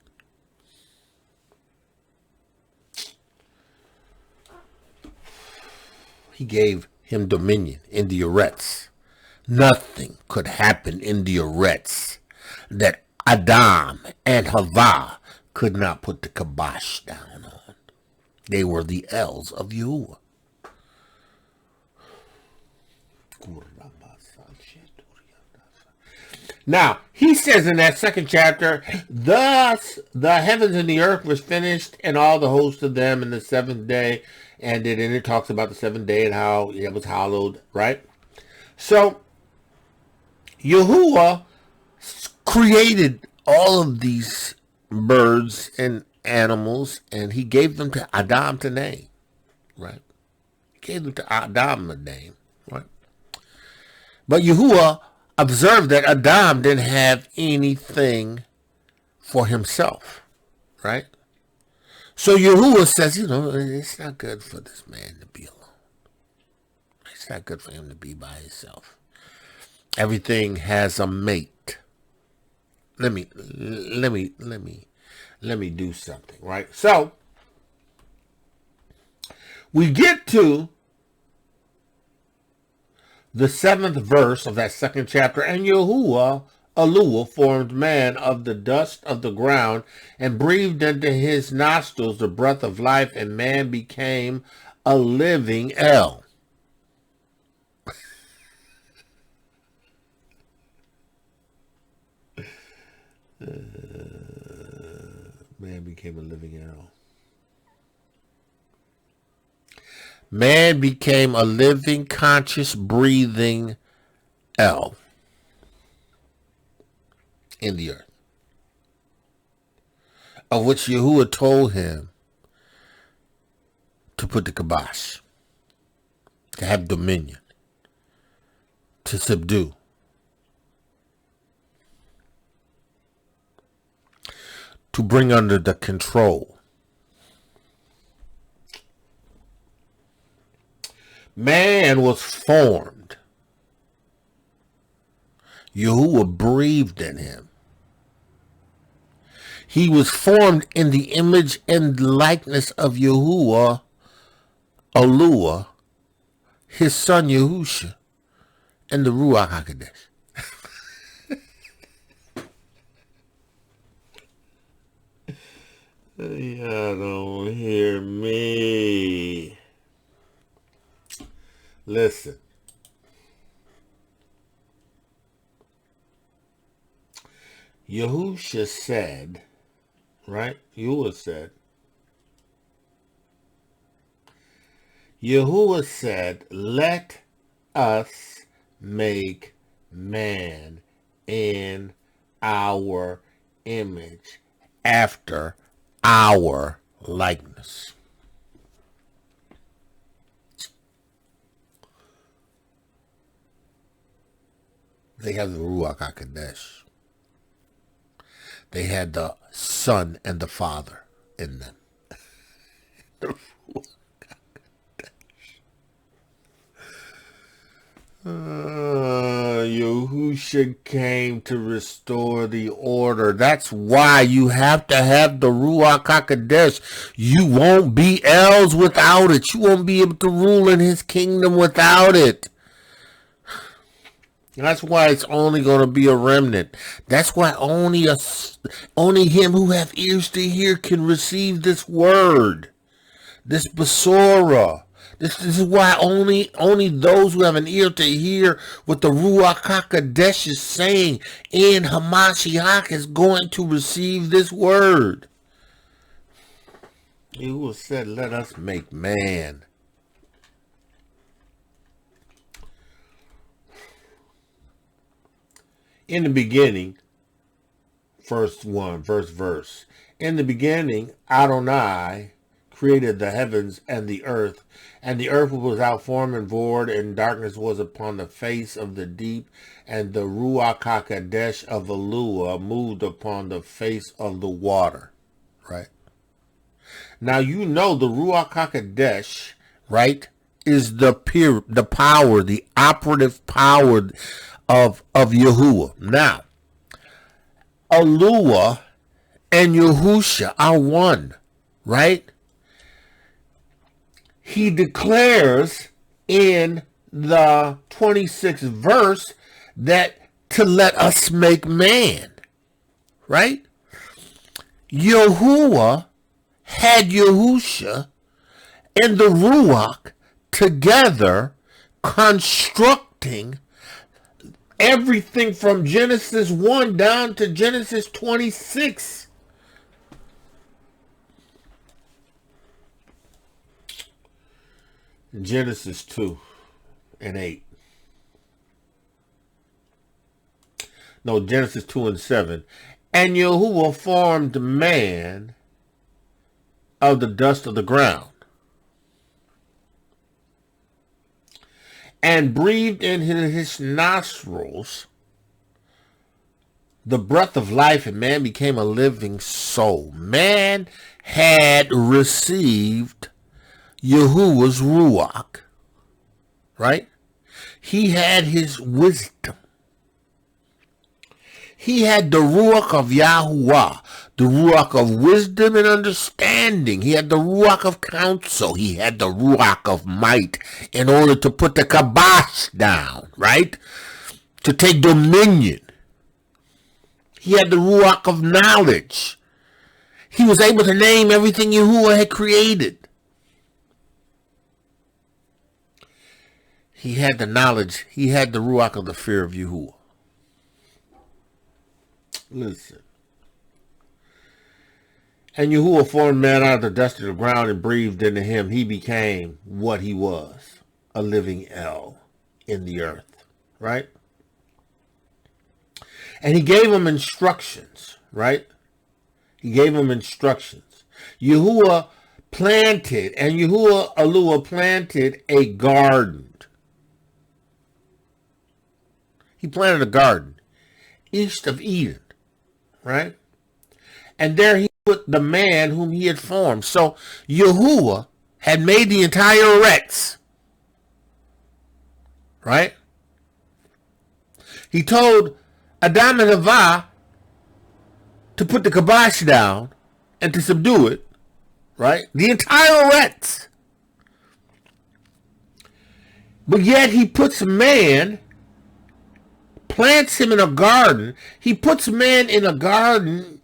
B: He gave him dominion in the Eretz. Nothing could happen in the Eretz that Adam and Havah could not put the kibosh down on. They were the L's of Yahuah. Now, he says in that second chapter, thus the heavens and the earth was finished, and all the host of them in the seventh day. And then it talks about the seventh day and how it was hallowed, right? So, Yahuah created all of these birds and animals, and he gave them to Adam to name, right? He gave them to Adam a name, right? But Yahuah observed that Adam didn't have anything for himself, right? So Yahuah says, it's not good for this man to be alone. It's not good for him to be by himself. Everything has a mate. Let me do something, right? So we get to the 7th verse of that second chapter, and Yahuah Elohiym formed man of the dust of the ground and breathed into his nostrils the breath of life, and man became a living El. Man became a living El. Man became a living, conscious, breathing El in the earth, of which Yahuah told him to put the kibosh, to have dominion, to subdue, to bring under the control. Man was formed. Yahuah breathed in him. He was formed in the image and likeness of Yahuah Elohiym, his son Yahusha, and the Ruach HaKodesh. Y'all don't hear me. Listen. Yahusha said, right? Yahuah said, let us make man in our image, after our likeness. They have the Ruach HaKodesh. They had the Son and the Father in them. Yahusha came to restore the order. That's why you have to have the Ruach HaKodesh. You won't be Els without it. You won't be able to rule in his kingdom without it. That's why it's only going to be a remnant. That's why only him who have ears to hear can receive this word, this Besorah. This is why only those who have an ear to hear what the Ruach HaKodesh is saying in Hamashiach is going to receive this word. Yahuah said, let us make man. In the beginning, first verse. In the beginning, Adonai created the heavens and the earth was without form and void, and darkness was upon the face of the deep, and the Ruach HaKodesh of Eloah moved upon the face of the water. Right? Now you know the Ruach HaKodesh, right, is the power, the operative power of Yahuah. Now, Eloah and Yahusha are one, right? He declares in the 26th verse that to let us make man, right? Yahuah had Yahusha and the Ruach together constructing everything from Genesis 1 down to Genesis 26. Genesis 2 and 8. No, Genesis 2 and 7. And Yahuah formed man of the dust of the ground, and breathed in his nostrils the breath of life, and man became a living soul. Man had received Yahuwah's Ruach, right? He had his wisdom. He had the Ruach of Yahuah, the Ruach of wisdom and understanding. He had the Ruach of counsel. He had the Ruach of might in order to put the kibosh down, right? To take dominion. He had the Ruach of knowledge. He was able to name everything Yahuwah had created. He had the knowledge. He had the Ruach of the fear of Yahuwah. Listen. And Yahuwah formed man out of the dust of the ground and breathed into him. He became what he was, a living El in the earth, right? And he gave him instructions, right? He gave him instructions. Yahuwah planted, and Yahuah Elohiym planted a garden. He planted a garden east of Eden, right? And there he put the man whom he had formed. So Yahuwah had made the entire Eretz, right? He told Adam and Havah to put the kibosh down and to subdue it, right? The entire Eretz. But yet he puts man, plants him in a garden. He puts man in a garden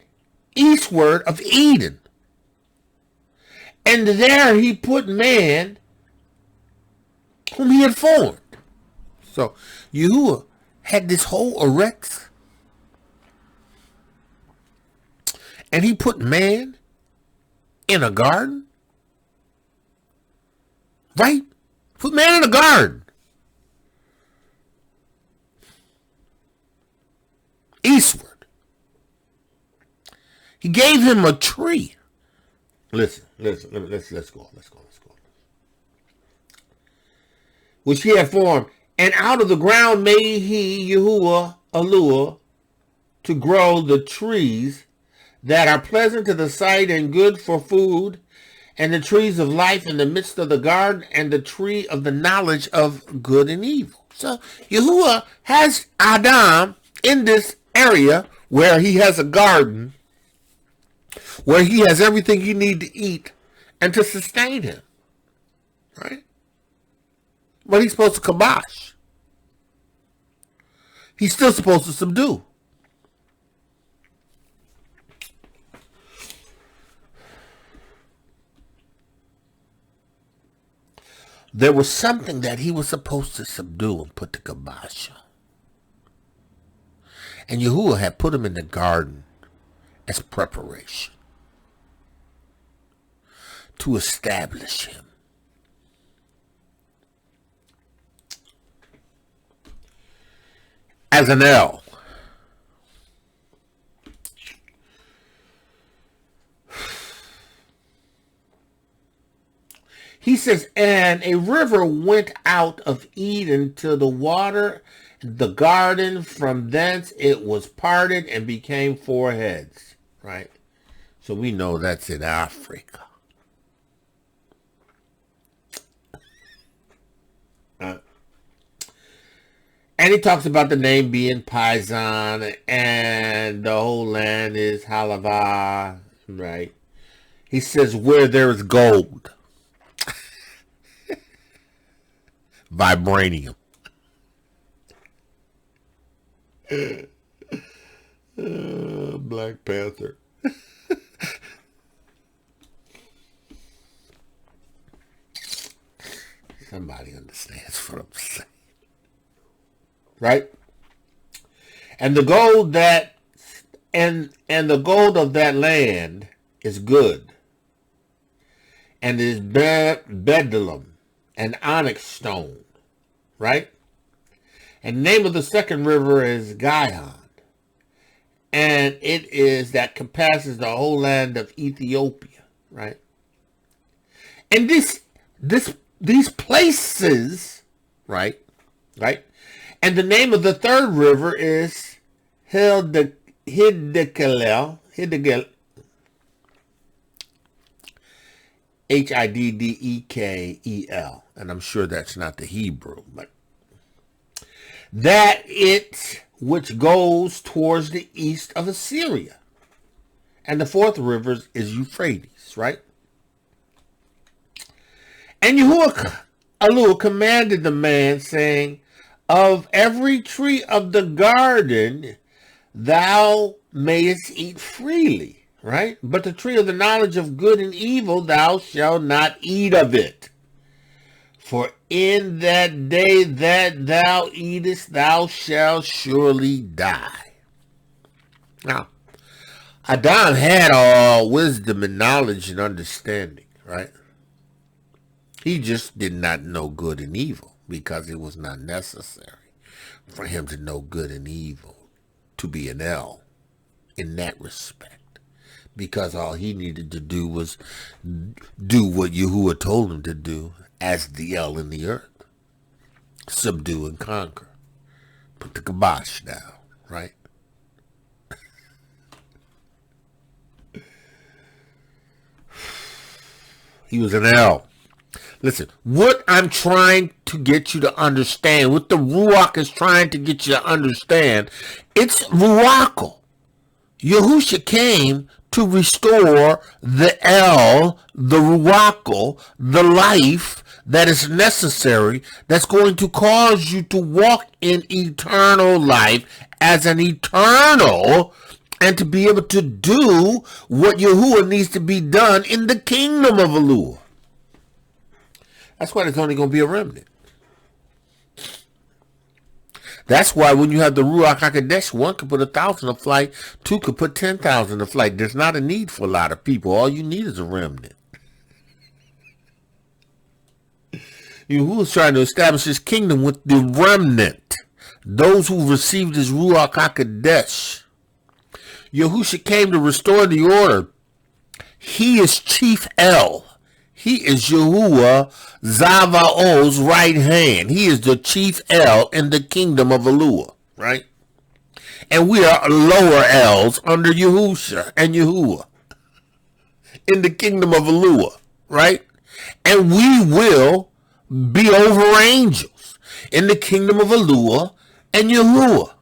B: eastward of Eden. And there he put man whom he had formed. So Yahuwah had this whole Eretz. And he put man in a garden. Right? Put man in a garden. Eastward. He gave him a tree. Let's go. Which he had formed. And out of the ground made he, Yahuah Elohiym, to grow the trees that are pleasant to the sight and good for food, and the trees of life in the midst of the garden, and the tree of the knowledge of good and evil. So Yahuwah has Adam in this area where he has a garden, where he has everything he needs to eat and to sustain him, right? But he's supposed to kibosh. He's still supposed to subdue. There was something that he was supposed to subdue and put the kibosh on. And Yahuwah had put him in the garden as preparation to establish him. As an El, He says, and a river went out of Eden to the water, the garden. From thence it was parted and became 4 heads. Right? So we know that's in Africa. And he talks about the name being Paisan, and the whole land is Halava, right? He says, where there is gold, vibranium. Black Panther. Somebody understands what I'm saying. Right? And the gold that and the gold of that land is good, and is bedlam and onyx stone, right? And the name of the second river is Gihon, and it is that compasses the whole land of Ethiopia, right? And these places, right? And the name of the third river is Hiddekel, Hiddekel, and I'm sure that's not the Hebrew, but that it which goes towards the east of Assyria. And the fourth river is Euphrates, right? And Yahuah Elohiym commanded the man, saying, of every tree of the garden thou mayest eat freely, right? But the tree of the knowledge of good and evil thou shalt not eat of it. For in that day that thou eatest, thou shalt surely die. Now, Adam had all wisdom and knowledge and understanding, right? He just did not know good and evil, because it was not necessary for him to know good and evil to be an El in that respect, because all he needed to do was do what Yahuah told him to do as the El in the earth: subdue and conquer, put the kibosh down, right? He was an El. Listen, what I'm trying to get you to understand, what the Ruach is trying to get you to understand, it's Ruach. Yahusha came to restore the El, the Ruach, the life that is necessary, that's going to cause you to walk in eternal life as an eternal, and to be able to do what Yahuah needs to be done in the kingdom of Elohiym. That's why there's only going to be a remnant. That's why when you have the Ruach HaKodesh, one could put 1,000 to flight, two could put 10,000 to flight. There's not a need for a lot of people. All you need is a remnant. Yahuwah's trying to establish his kingdom with the remnant, those who received his Ruach HaKodesh. Yahusha came to restore the order. He is Chief El. He is Yahuwah Zavao's right hand. He is the chief El in the kingdom of Elohiym, right? And we are lower L's under Yahusha and Yahuwah in the kingdom of Elohiym, right? And we will be over angels in the kingdom of Elohiym and Yahuwah.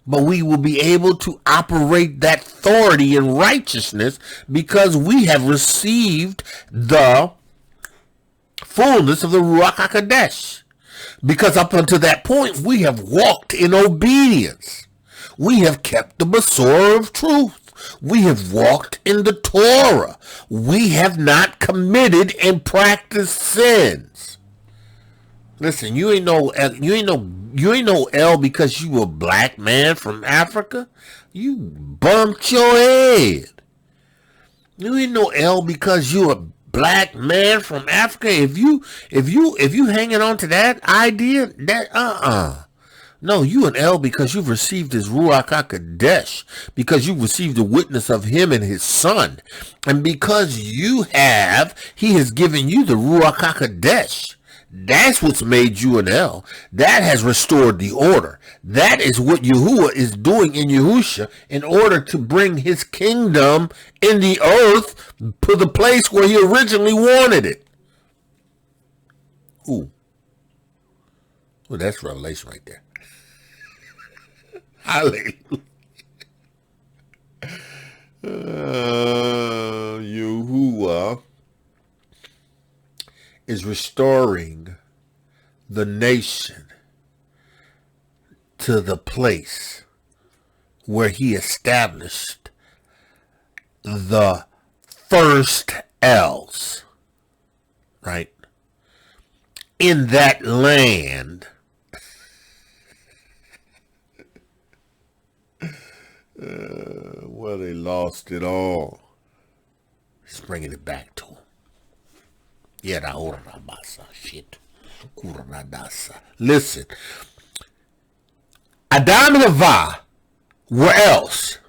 B: But we will be able to operate that authority in righteousness because we have received the fullness of the Ruach HaKodesh. Because up until that point, we have walked in obedience. We have kept the Masorah of truth. We have walked in the Torah. We have not committed and practiced sins. Listen, you ain't no L because you a black man from Africa. You bumped your head. You ain't no L because you a black man from Africa. If you hanging on to that idea, that No, you an El because you've received his Ruach HaKodesh, because you've received the witness of him and his son. And because he has given you the Ruach HaKodesh. That's what's made you an El. That has restored the order. That is what Yahuah is doing in Yahusha in order to bring his kingdom in the earth to the place where he originally wanted it. Ooh. Well, that's revelation right there. Hallelujah. Yahuah is restoring the nation to the place where he established the first Els, right? In that land. Well, they lost it all. He's bringing it back to him. Listen, Adam and Havah were else.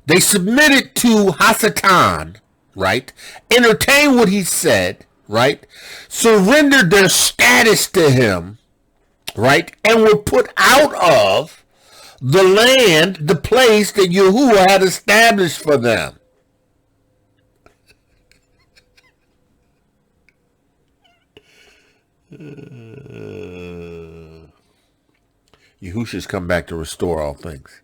B: They submitted to Hasatan, right? Entertained what he said, right? Surrendered their status to him, right? And were put out of the land, the place that Yahuah had established for them. Yahusha's come back to restore all things.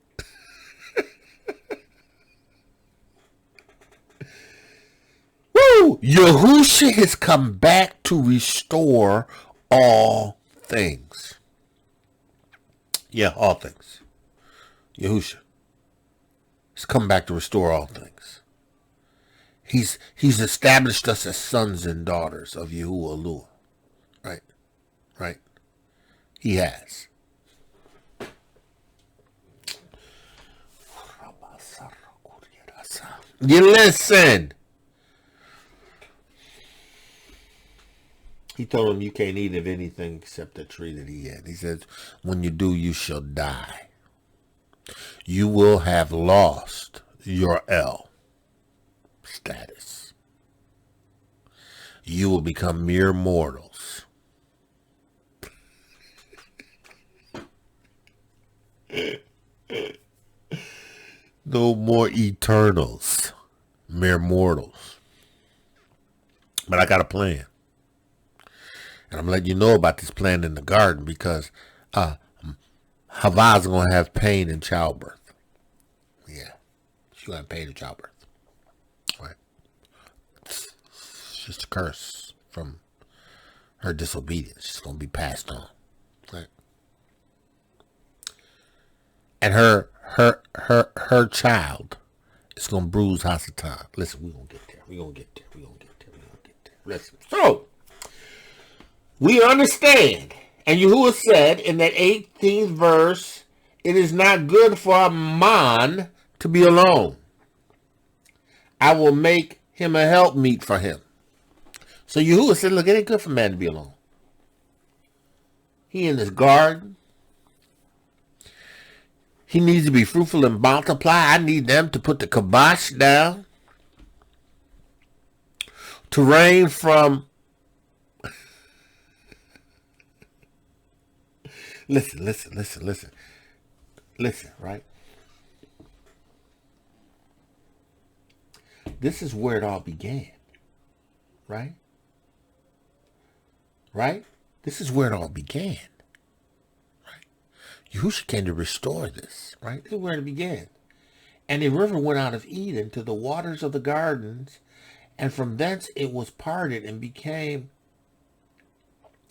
B: Woo! Yahusha has come back to restore all things. Yeah, all things. Yahusha has come back to restore all things. He's established us as sons and daughters of Yahuah Elohiym. Right? He has. You listen. He told him you can't eat of anything except the tree that he had. He says, when you do, you shall die. You will have lost your El status. You will become mere mortals. No more eternals, mere mortals. But I got a plan. And I'm letting you know about this plan in the garden because Havah's going to have pain in childbirth. Yeah, she's going to have pain in childbirth. Right? It's just a curse from her disobedience. It's going to be passed on. Right? And her child is going to bruise Hasatan. Listen, we're going to get there. We're going to get there. Listen. So, we understand. And Yahuah said in that 18th verse, it is not good for a man to be alone. I will make him a helpmeet for him. So Yahuah said, look, it ain't good for man to be alone. He in his garden. He needs to be fruitful and multiply. I need them to put the kibosh down. To reign from... Listen, right? This is where it all began. Right? This is where it all began. Yahusha came to restore this, right? This is where it began. And a river went out of Eden to the waters of the gardens, and from thence it was parted and became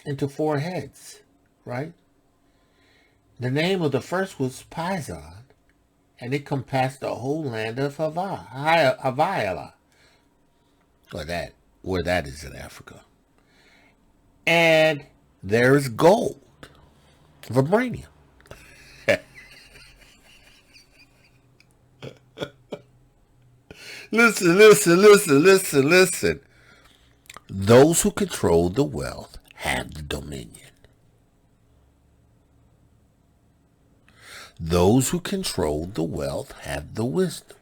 B: into 4 heads, right? The name of the first was Pison, and it compassed the whole land of Havilah, where that is in Africa. And there is gold, vibranium. Listen. Those who control the wealth have the dominion. those who control the wealth have the wisdom.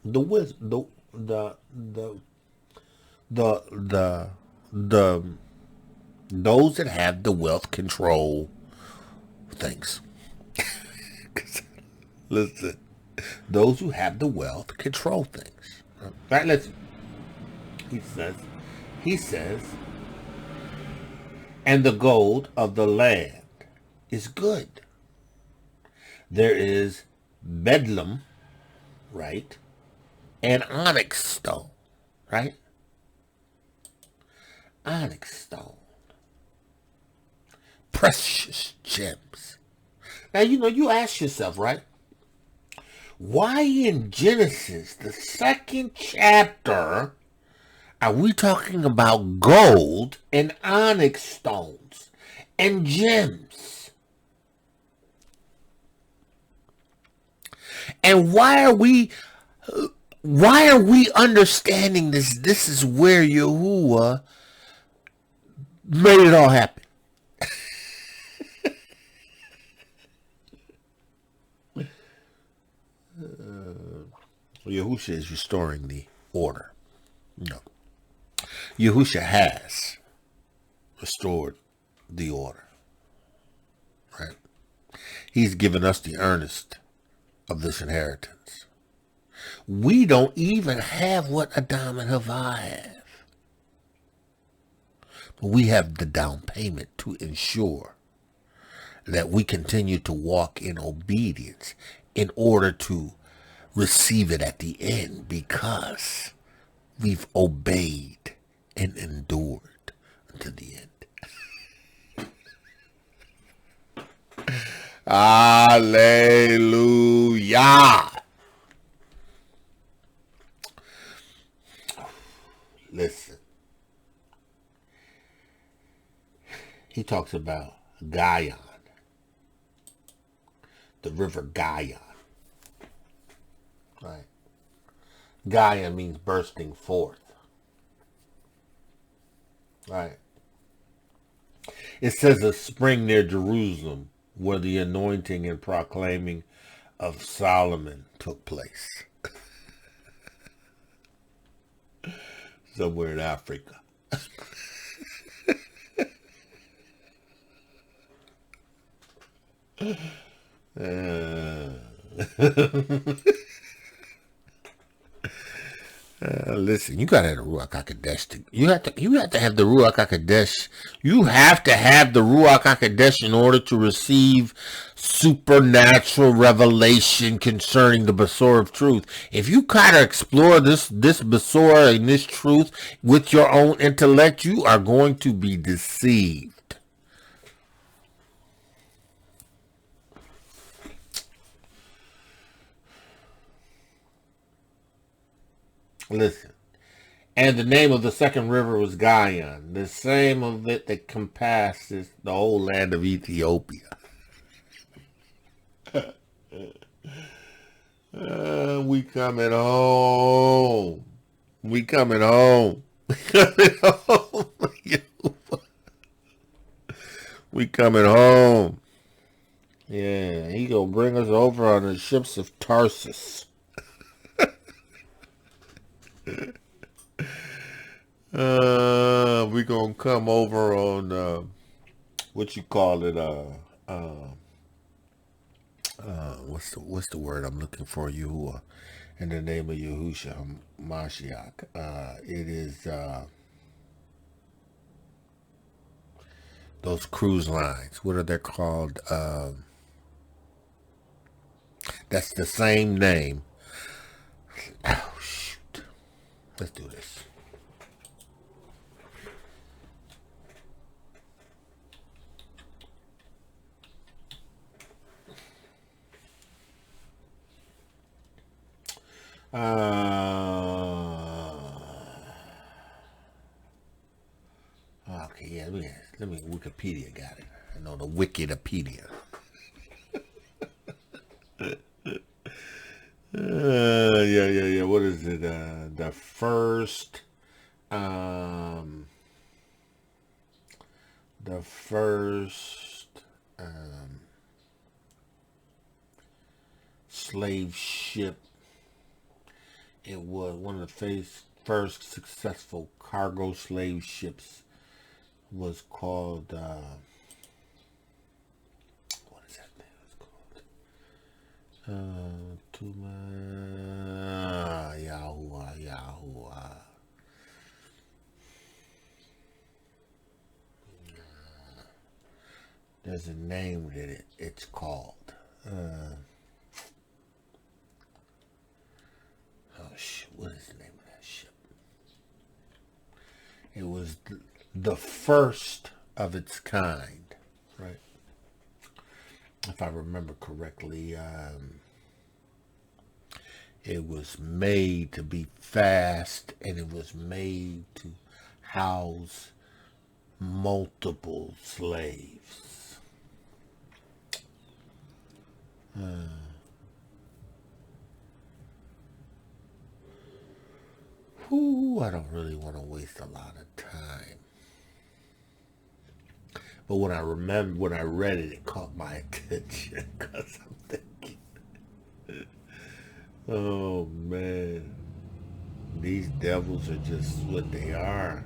B: Those that have the wealth control things. Listen, those who have the wealth control things. Right? Listen. He says, and the gold of the land is good. There is bedlam, right? And onyx stone, right? Onyx stone. Precious gems. Now, you ask yourself, right? Why in Genesis, the 2nd chapter, are we talking about gold and onyx stones and gems? And why are we understanding this? This is where Yahuah made it all happen. Yahusha is restoring the order. No. Yahusha has restored the order. Right? He's given us the earnest of this inheritance. We don't even have what Adam and Havah have. But we have the down payment to ensure that we continue to walk in obedience in order to receive it at the end, because we've obeyed and endured until the end. Hallelujah. Listen. He talks about Gaion, the river Gaion. Right. Gaion means bursting forth. Right. It says a spring near Jerusalem where the anointing and proclaiming of Solomon took place. Somewhere in Africa. Listen, you gotta have the Ruach HaKodesh. You have to have the Ruach HaKodesh. You have to have the Ruach HaKodesh in order to receive supernatural revelation concerning the Besor of truth. If you kind of explore this Besor and this truth with your own intellect, you are going to be deceived. Listen. And the name of the second river was Gaion, the same of it that compasses the whole land of Ethiopia. We coming home. We coming home. We coming home. Yeah, he gonna bring us over on the ships of Tarsus. We gonna come over on what you call it? What's the word I'm looking for? Yahuah, in the name of Yahusha Mashiach. It is those cruise lines. What are they called? That's the same name. Oh shoot! Let's do this. Okay, yeah, let me Wikipedia got it. I know the Wikipedia. Yeah. What is it? The first slave ship. It was one of the first successful cargo slave ships. Was called, what is that thing called? Yahuah. There's a name that it's called. What is the name of that ship? It was the first of its kind, right? If I remember correctly, it was made to be fast, and it was made to house multiple slaves. I don't really want to waste a lot of time. But when I read it, it caught my attention because I'm thinking, oh man, these devils are just what they are.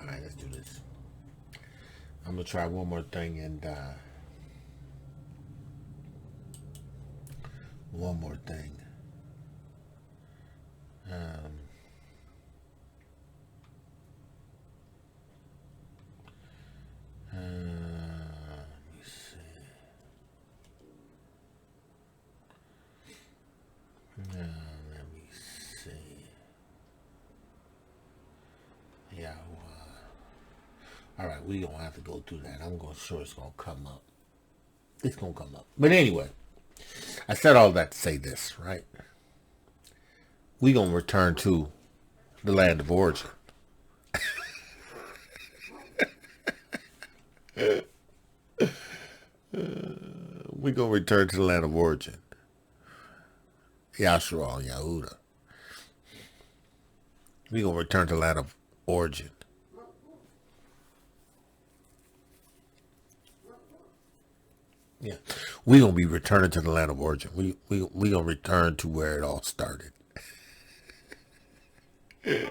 B: All right, let's do this. I'm going to try one more thing and one more thing. Let me see. Let me see. Yahuah. All right, we don't have to go through that. I'm sure it's gonna come up. It's gonna come up. But anyway, I said all that to say this, right? We gonna return to the land of origin. We're going to return to the land of origin. Yahshua, Yahudah. We're going to return to the land of origin. Yeah. We're going to be returning to the land of origin. We're going to return to where it all started. And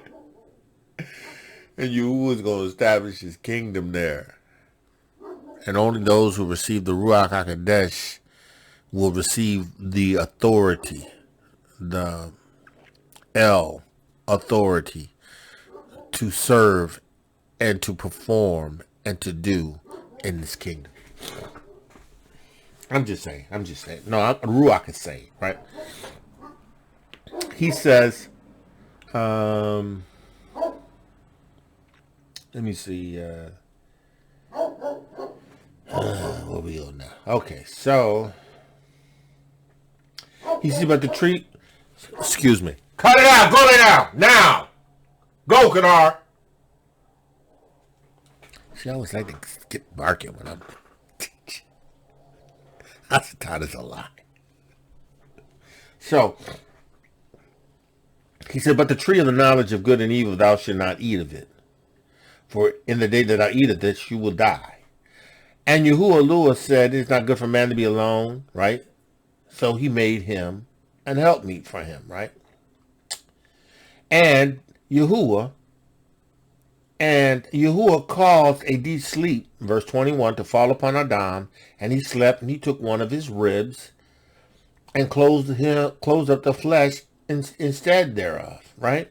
B: Yahuwah is going to establish his kingdom there. And only those who receive the Ruach HaKodesh will receive the authority, the authority to serve and to perform and to do in this kingdom. I'm just saying. No, Ruach is saying, right? He says, let me see, where we go now? Okay, so he said about the tree. Excuse me. Cut it out. Go lay down now. Go, Kadar. See, I always like to get barking when I'm teaching. That's tired as a lie. So he said, but the tree of the knowledge of good and evil, thou shalt not eat of it. For in the day that thou eat of this, you will die. And Yahuah Elohiym said, it's not good for man to be alone, right? So he made him an helpmeet for him, right? And Yahuah caused a deep sleep, verse 21, to fall upon Adam, and he slept, and he took one of his ribs and closed up the flesh instead thereof, right?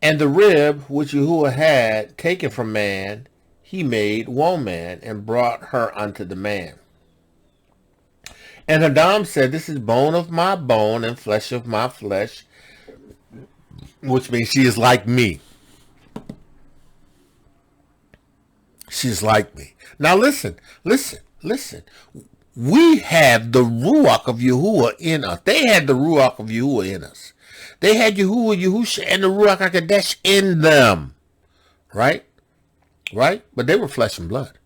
B: And the rib which Yahuah had taken from man, he made woman and brought her unto the man. And Adam said, this is bone of my bone and flesh of my flesh, which means she is like me. She's like me. Now listen. We have the Ruach of Yahuah in us. They had the Ruach of Yahuah in us. They had Yahuah, Yahusha, and the Ruach HaKodesh in them. Right? But they were flesh and blood.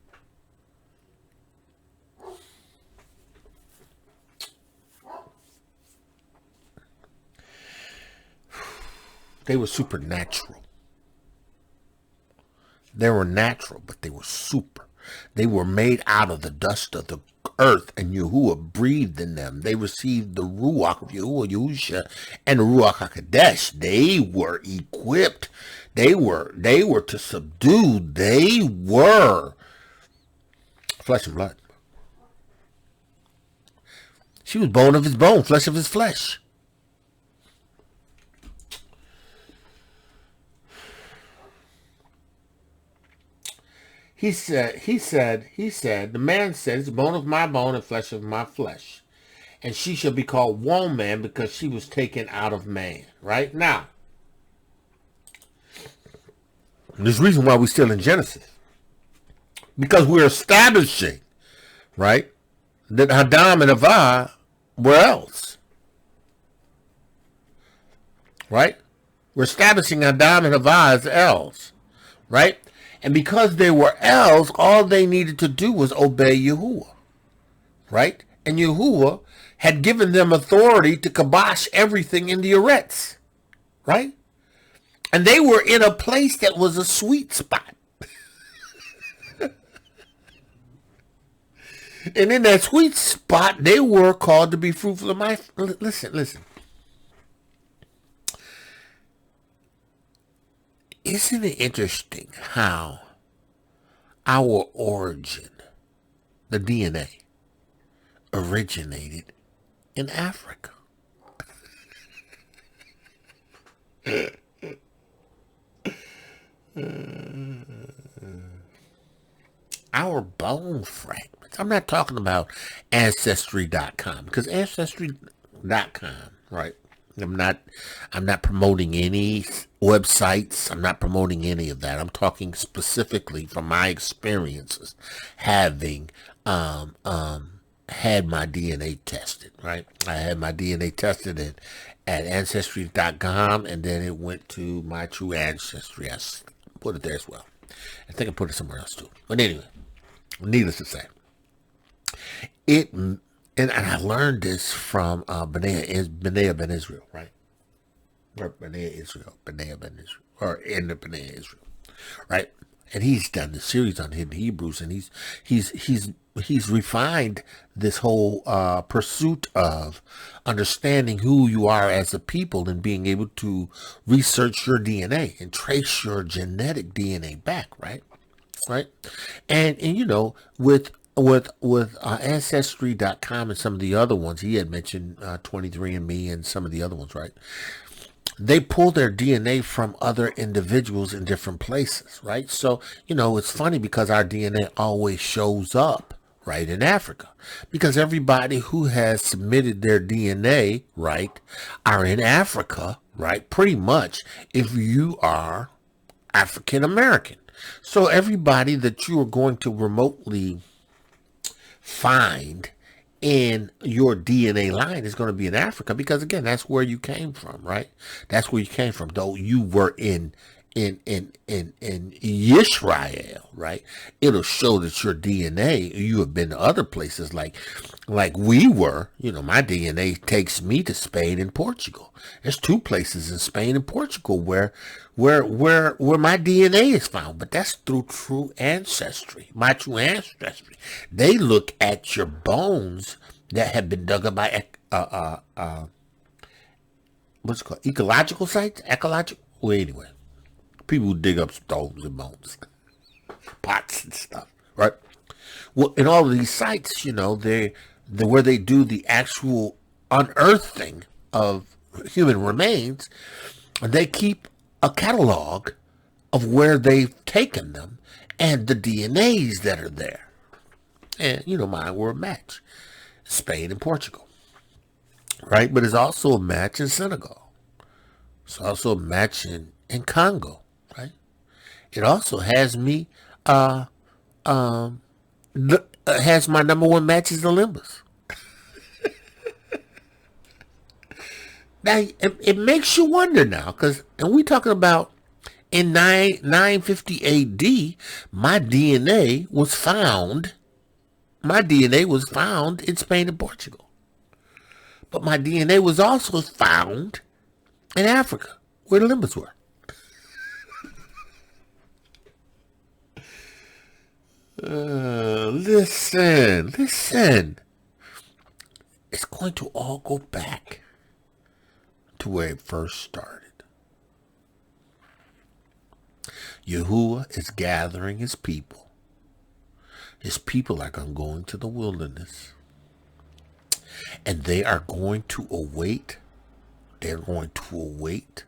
B: They were supernatural. They were natural, but they were super. They were made out of the dust of the earth, and Yahuah breathed in them. They received the Ruach of Yahuah, Yahusha, and the Ruach HaKodesh. They were equipped. They were to subdue. They were flesh and blood. She was bone of his bone, flesh of his flesh. He said, the man said, it's bone of my bone and flesh of my flesh. And she shall be called woman because she was taken out of man. Right? Now, there's a reason why we're still in Genesis. Because we're establishing, right, that Adam and Havah were else. Right? We're establishing Adam and Havah as else. Right? And because they were else, all they needed to do was obey Yahuah. Right? And Yahuah had given them authority to kibosh everything in the Eretz. Right? And they were in a place that was a sweet spot. And in that sweet spot, they were called to be fruitful. Listen. Isn't it interesting how our origin, the DNA, originated in Africa? Our bone fragments. I'm not talking about Ancestry.com, because Ancestry.com, right? I'm not promoting any websites. I'm not promoting any of that. I'm talking specifically from my experiences having had my DNA tested, right? I had my DNA tested at Ancestry.com, and then it went to my true ancestry. I put it there as well. I think I put it somewhere else too. But anyway, needless to say, and I learned this from Benaiah ben Israel, right? Or Benaiah ben Israel, or in the Benaiah Israel, right? And he's done the series on hidden Hebrews, and he's refined this whole pursuit of understanding who you are as a people and being able to research your DNA and trace your genetic DNA back, right? Right? And you know, with Ancestry.com and some of the other ones, he had mentioned 23andMe and some of the other ones, right? They pull their DNA from other individuals in different places, right? So, you know, it's funny because our DNA always shows up right in Africa, because everybody who has submitted their DNA, right, are in Africa, right? Pretty much if you are African American. So everybody that you are going to remotely find in your DNA line is going to be in Africa, because again, that's where you came from, right? That's where you came from. Though you were in Israel, right? It'll show that your DNA, you have been to other places like we were. You know, my DNA takes me to Spain and Portugal. There's two places in Spain and Portugal where my DNA is found, but that's through true ancestry, my true ancestry. They look at your bones that have been dug up by what's it called, ecological sites, ecological. Well, anyway, people who dig up stones and bones, pots and stuff, right? Well, in all of these sites, you know, where they do the actual unearthing of human remains, they keep a catalog of where they've taken them and the DNAs that are there. And, you know, mine were a match. Spain and Portugal, right? But it's also a match in Senegal. It's also a match in Congo, right? It also has me, has my number one match is the Limbus. Now, it makes you wonder now, and we talking about in 950 AD, my DNA was found in Spain and Portugal. But my DNA was also found in Africa, where the Limbus were. Listen. It's going to all go back to where it first started. Yahuah is gathering his people. His people are going to the wilderness. And they are going to await. They're going to await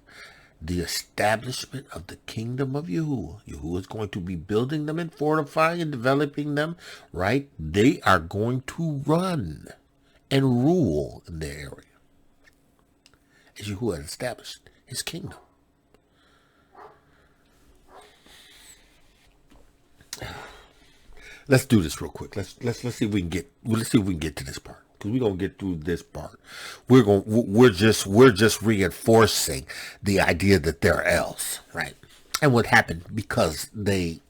B: the establishment of the kingdom of Yahuah. Yahuah is going to be building them and fortifying and developing them, right? They are going to run and rule in their area as Yahuah has established his kingdom. Let's do this real quick. Let's see if we can get. Let's see if we can get to this part, because we're gonna get through this part. We're just reinforcing the idea that they're else, right? And what happened because they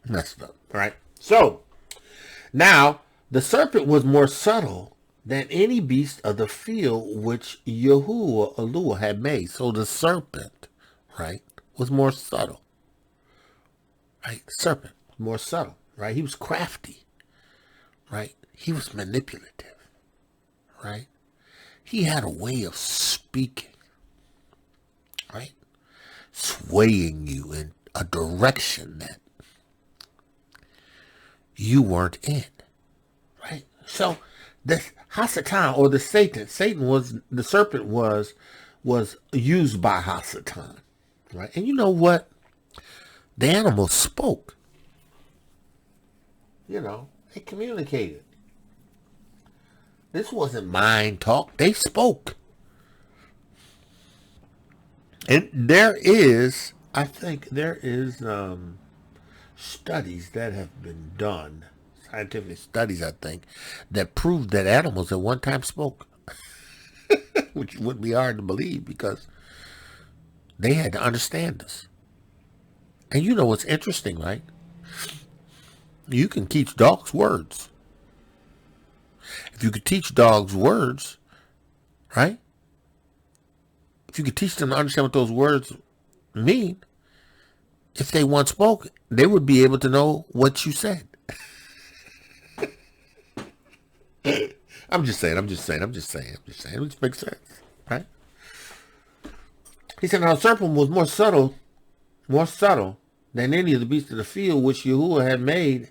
B: messed up, right? So now the serpent was more subtle than any beast of the field which Yahuah Elohiym had made. So the serpent, right, was more subtle, right? Serpent, more subtle. Right? He was crafty, right? He was manipulative, right? He had a way of speaking, right? Swaying you in a direction that you weren't in, right? So the Hasatan, or the the serpent was used by Hasatan, right? And you know what? The animal spoke. You know, they communicated. This wasn't mind talk. They spoke. And I think there is studies that have been done, scientific studies, I think, that prove that animals at one time spoke. Which would be hard to believe because they had to understand us. And you know what's interesting, right? You can teach dogs words. If you could teach dogs words, right? If you could teach them to understand what those words mean, if they once spoke, they would be able to know what you said. I'm just saying. It makes sense, right? He said, now the serpent was more subtle than any of the beasts of the field which Yahuah had made.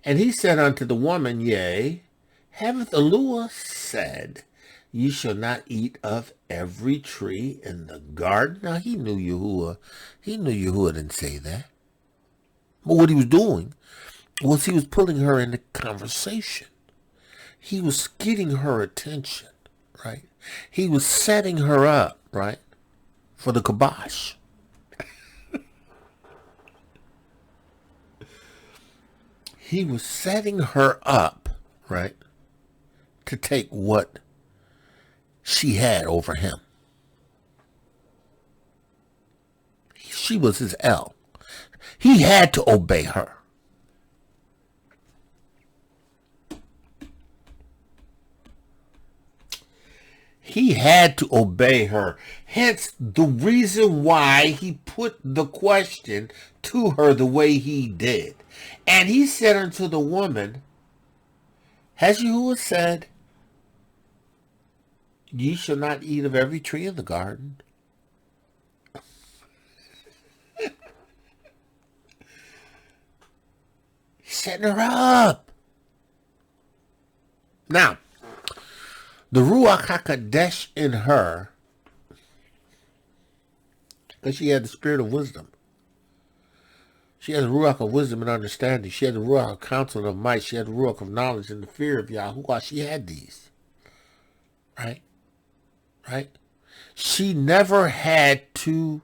B: And he said unto the woman, Yea, hath Elohiym said, Ye shall not eat of every tree in the garden? Now he knew Yahuah didn't say that. But what he was doing was he was pulling her into conversation. He was getting her attention, right? He was setting her up, right, for the kibosh. He was setting her up, right, to take what she had over him. She was his L. He had to obey her. He had to obey her. Hence the reason why he put the question to her the way he did. And he said unto the woman, has Yahuah said, Ye shall not eat of every tree in the garden? He's setting her up. Now, the Ruach HaKodesh in her, because she had the spirit of wisdom. She had the Ruach of wisdom and understanding. She had the Ruach of counsel and of might. She had the Ruach of knowledge and the fear of Yahuah. She had these. Right? She never had to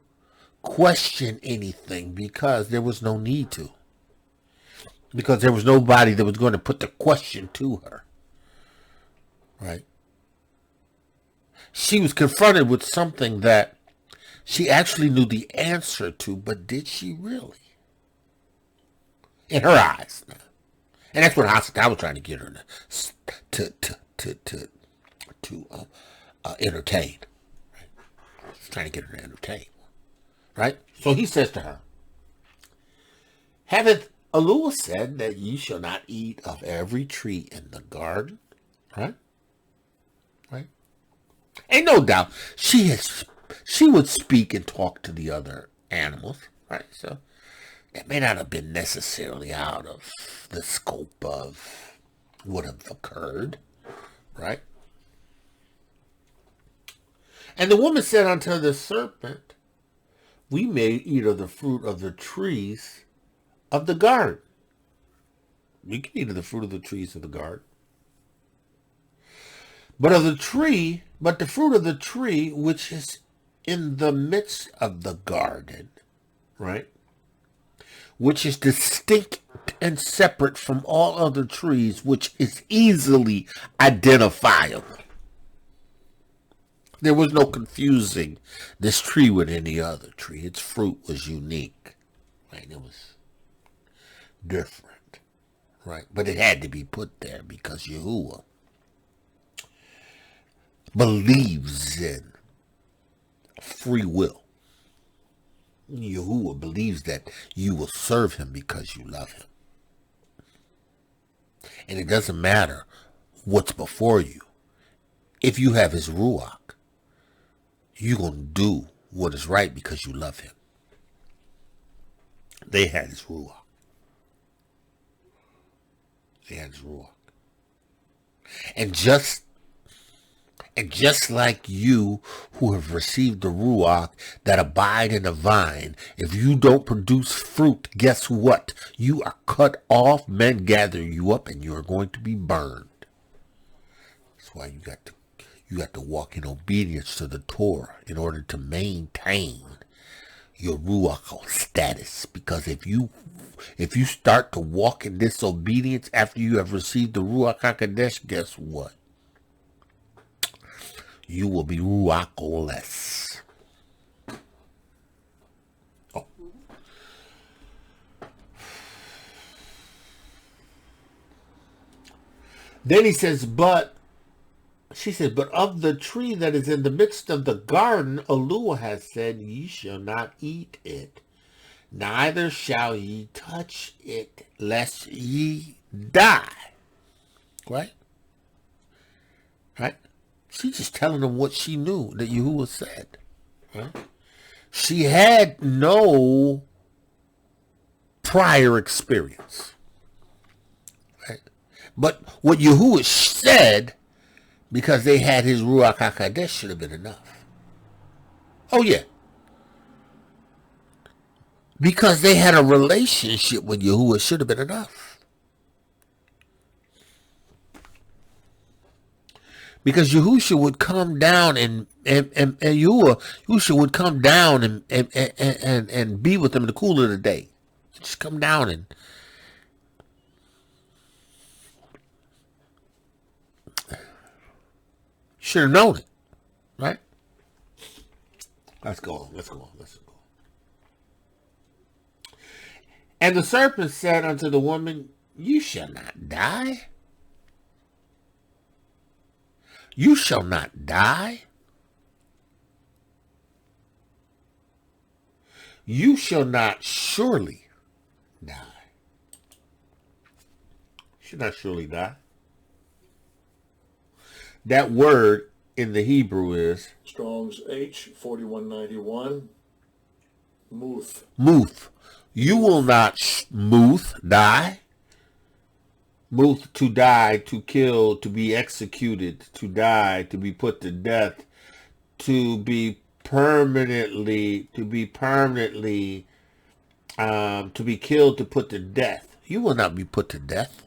B: question anything because there was no need to. Because there was nobody that was going to put the question to her. Right? She was confronted with something that she actually knew the answer to, but did she really? In her eyes. And that's what I was trying to get her to entertain. Right? I was trying to get her to entertain. Right? So he says to her, Hath Elohiym said that ye shall not eat of every tree in the garden? Right? Right? Ain't no doubt she would speak and talk to the other animals, right? So that may not have been necessarily out of the scope of what have occurred, right? And the woman said unto the serpent, we may eat of the fruit of the trees of the garden. We can eat of the fruit of the trees of the garden. But the fruit of the tree which is in the midst of the garden, right? Which is distinct and separate from all other trees, which is easily identifiable. There was no confusing this tree with any other tree. Its fruit was unique, right? It was different, right? But it had to be put there because Yahuah believes in free will. Yahuah believes that you will serve him because you love him. And it doesn't matter what's before you. If you have his Ruach, you're going to do what is right because you love him. They had his Ruach. They had his Ruach. And just like you who have received the Ruach that abide in the vine, if you don't produce fruit, guess what? You are cut off. Men gather you up and you are going to be burned. That's why you got to walk in obedience to the Torah in order to maintain your Ruach status. Because if you start to walk in disobedience after you have received the Ruach HaKodesh, guess what? You will be Ruach-less. Oh. Then he says, she said, but of the tree that is in the midst of the garden, Elohiym has said, ye shall not eat it, neither shall ye touch it, lest ye die. Right? Right? She's just telling them what she knew that Yahuah said. Right? She had no prior experience. Right? But what Yahuah said, because they had his Ruach HaKodesh, should have been enough. Oh, yeah. Because they had a relationship with Yahuah, should have been enough. Because Yahusha would come down and Yahusha would come down and be with them in the cool of the day. Just come down and should have known it, right? Let's go on. And the serpent said unto the woman, you shall not die. You shall not die. You shall not surely die. You shall not surely die. That word in the Hebrew is
C: Strong's H 4191. Muth.
B: Muth. You will not muth, die. Muth, to die, to kill, to be executed, to die, to be put to death, to be permanently to be killed, to put to death. You will not be put to death.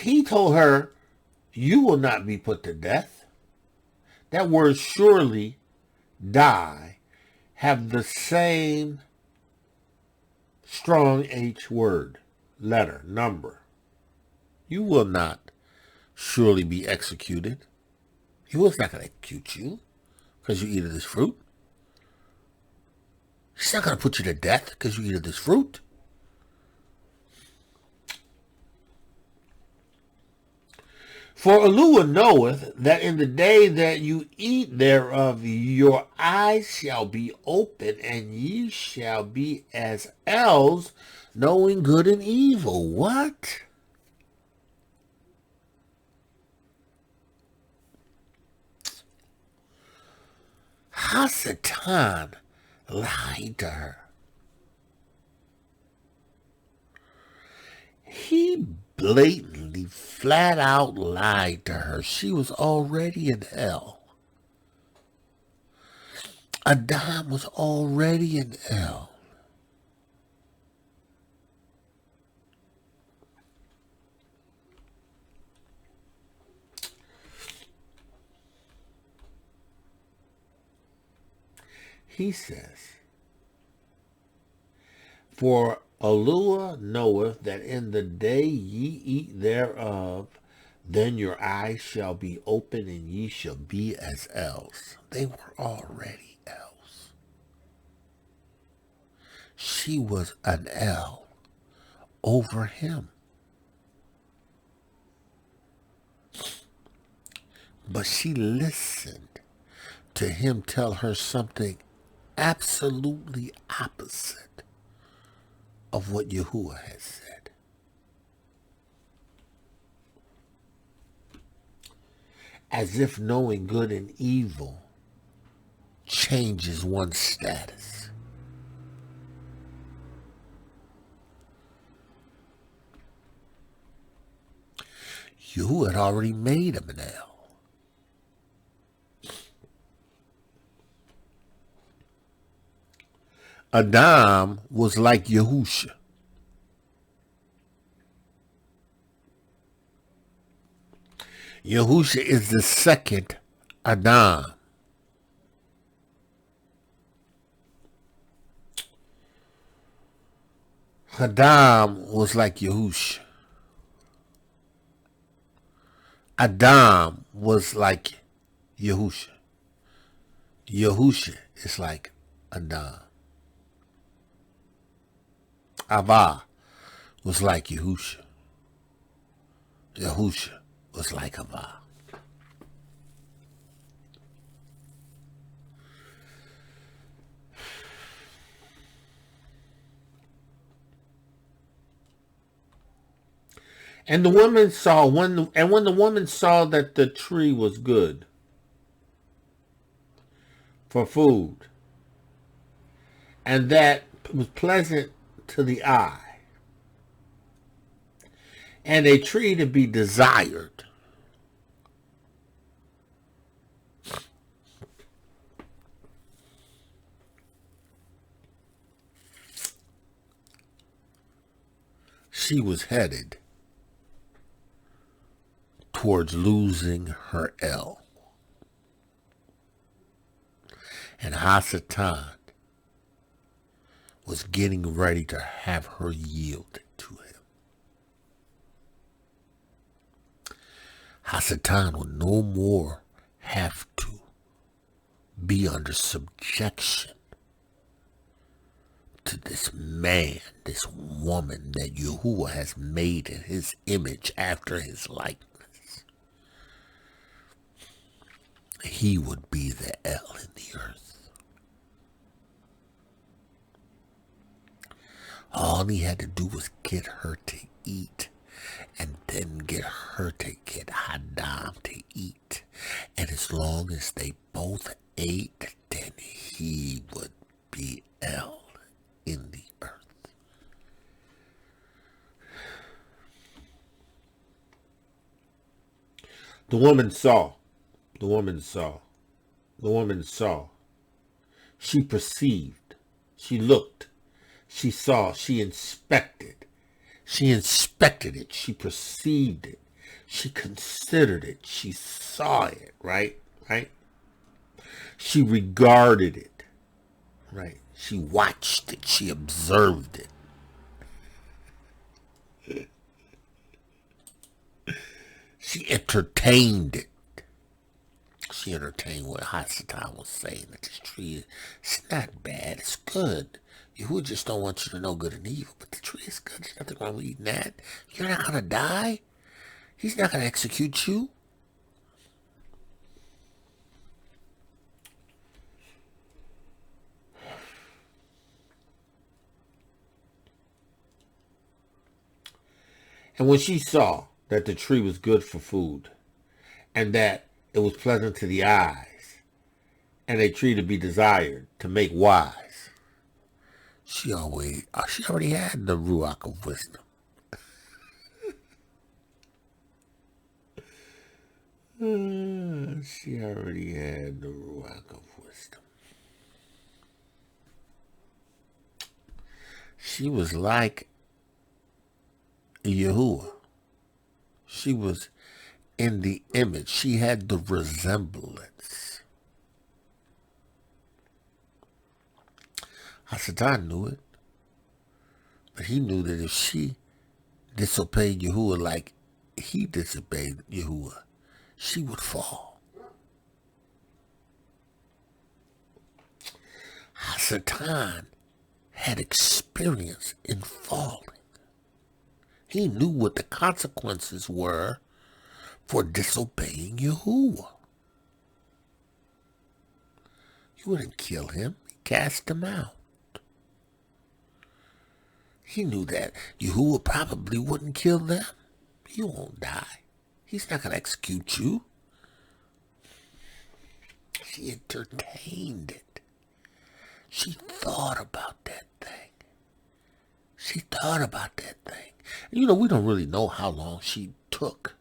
B: He told her, you will not be put to death. That word surely, die, have the same strong H word, letter, number. You will not surely be executed. He was not going to execute you because you eat of this fruit. He's not going to put you to death because you eat of this fruit. For Yahuah knoweth that in the day that you eat thereof, your eyes shall be open, and ye shall be as elves, knowing good and evil. What? Hasatan lied to her. He blatantly, flat out lied to her. She was already in hell. Adam was already in hell. He says, for Yahuah knoweth that in the day ye eat thereof, then your eyes shall be open, and ye shall be as elves. They were already elves. She was an El over him. But she listened to him tell her something absolutely opposite of what Yahuah has said. As if knowing good and evil changes one's status. Yahuah had already made him an El. Adam was like Yahusha. Yahusha is the second Adam. Adam was like Yahusha. Adam was like Yahusha. Yahusha is like Adam. Abba was like Yahusha. Yahusha was like Abba. And the woman saw when the woman saw that the tree was good for food, and that it was pleasant to the eye, and a tree to be desired, she was headed towards losing her El. And Hasatan was getting ready to have her yield to him. Hasatan would no more have to be under subjection to this man, this woman that Yahuah has made in his image after his likeness. He would be the El in the earth. All he had to do was get her to eat, and then get her to get Adam to eat. And as long as they both ate, then he would be El in the earth. The woman saw. She perceived. She looked. She saw. She inspected. She inspected it. She perceived it. She considered it. She saw it, right? She regarded it, right? She watched it. She observed it. She entertained it. She entertained what Hasatan was saying, that this tree is not bad, it's good. Yahuah just don't want you to know good and evil, but the tree is good. There's nothing wrong with eating that. You're not going to die. He's not going to execute you. And when she saw that the tree was good for food, and that it was pleasant to the eyes, and a tree to be desired to make wise, she already had the Ruach of wisdom. She already had the Ruach of wisdom. She was like Yahuah. She was in the image. She had the resemblance. Hasatan knew it. But he knew that if she disobeyed Yahuah like he disobeyed Yahuah, she would fall. Hasatan had experience in falling. He knew what the consequences were for disobeying Yahuah. He wouldn't kill him. He cast him out. He knew that Yahuah probably wouldn't kill them. You won't die. He's not going to execute you. She entertained it. She thought about that thing. She thought about that thing. And we don't really know how long she took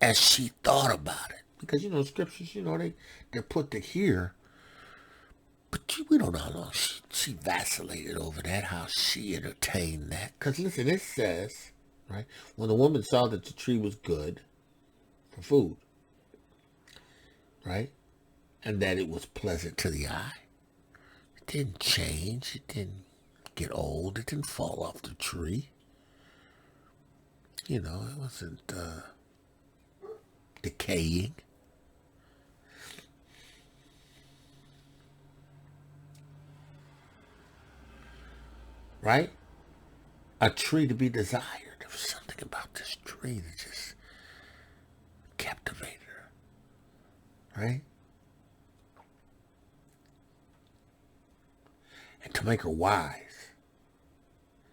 B: as she thought about it. Because, scriptures, they're put to here. But we don't know how long she vacillated over that, how she entertained that. Because, listen, it says, right, when the woman saw that the tree was good for food, right, and that it was pleasant to the eye, it didn't change. It didn't get old. It didn't fall off the tree. It wasn't decaying. Right? A tree to be desired. There was something about this tree that just captivated her. Right? And to make her wise,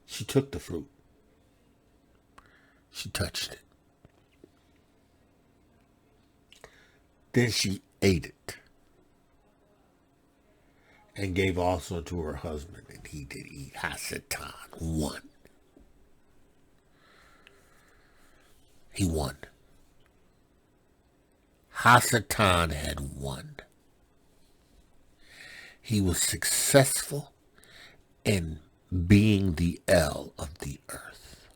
B: she took the fruit. She touched it. Then she ate it. And gave also to her husband, and he did eat. Hasatan won. He won. Hasatan had won. He was successful in being the El of the earth.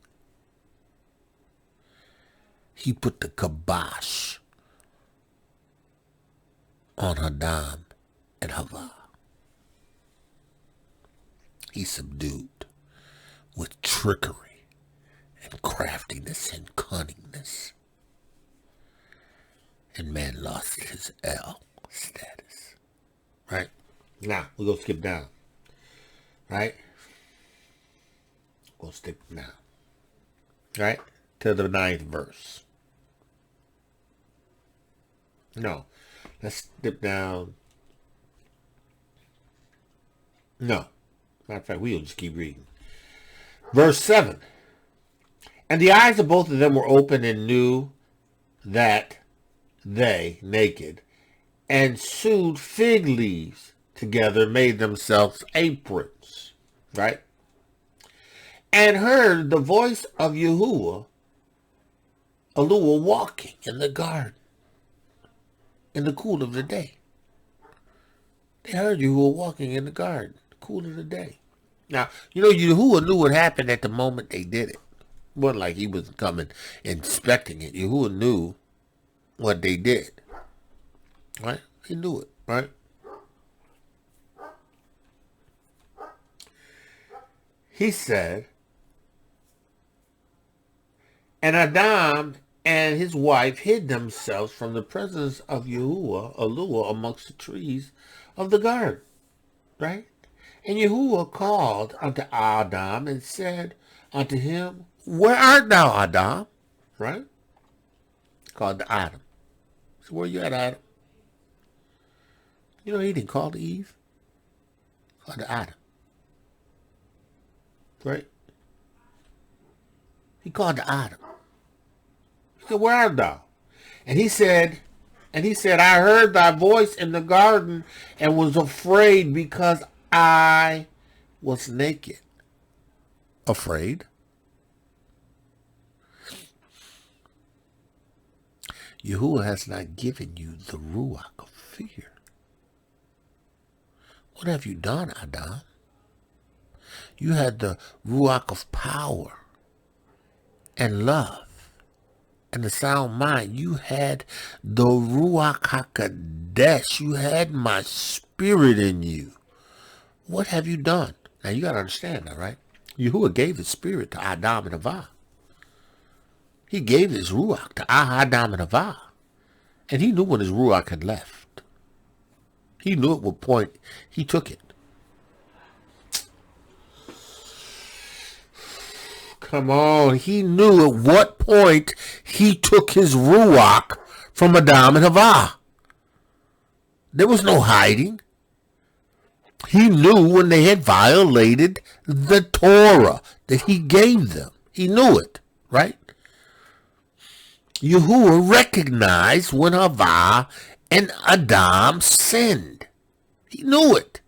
B: He put the kibosh on Adam and Havah. He subdued with trickery and craftiness and cunningness. And man lost his El status. Right? Now, we're going to skip down. Right? We'll skip down. Right? To the 9th verse. No. Let's skip down. No. Matter of fact, we'll just keep reading. Verse 7. And the eyes of both of them were open and knew that they, naked, and sewed fig leaves together, made themselves aprons. Right? And heard the voice of Yahuah Elohiym walking in the garden in the cool of the day. They heard Yahuah walking in the garden, cool of the day. Now, Yahuah knew what happened at the moment they did it. It wasn't like he was coming inspecting it. Yahuah knew what they did. Right? He knew it, right? He said, and Adam and his wife hid themselves from the presence of Yahuah Elohiym amongst the trees of the garden. Right? And Yahuah called unto Adam and said unto him, Where art thou, Adam? right? Called the Adam. So where you at, Adam? You know he didn't call the Eve. Called the Adam. Right? He called the Adam. He said, where art thou? And he said, I heard thy voice in the garden and was afraid because I was naked. Afraid? Yahuah has not given you the Ruach of fear. What have you done, Adam? You had the Ruach of power and love and the sound mind. You had the Ruach HaKodesh. You had my spirit in you. What have you done? Now you got to understand that, right? Yahuah gave his spirit to Adam and Havah. He gave his Ruach to Adam and Havah. And he knew when his Ruach had left. He knew at what point he took it. Come on. He knew at what point he took his Ruach from Adam and Havah. There was no hiding. He knew when they had violated the Torah that he gave them. He knew it, right? Yahuah recognized when Havah and Adam sinned. He knew it.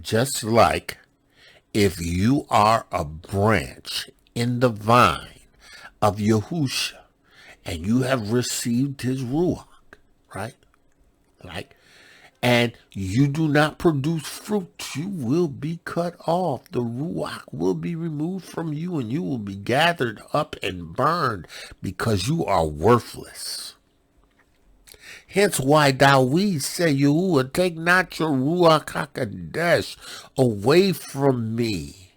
B: Just like if you are a branch in the vine of Yahusha and you have received his Ruach, right? And you do not produce fruit, you will be cut off. The Ruach will be removed from you and you will be gathered up and burned because you are worthless. Hence why Dawid said, Yahuah, take not your Ruach HaKodesh away from me.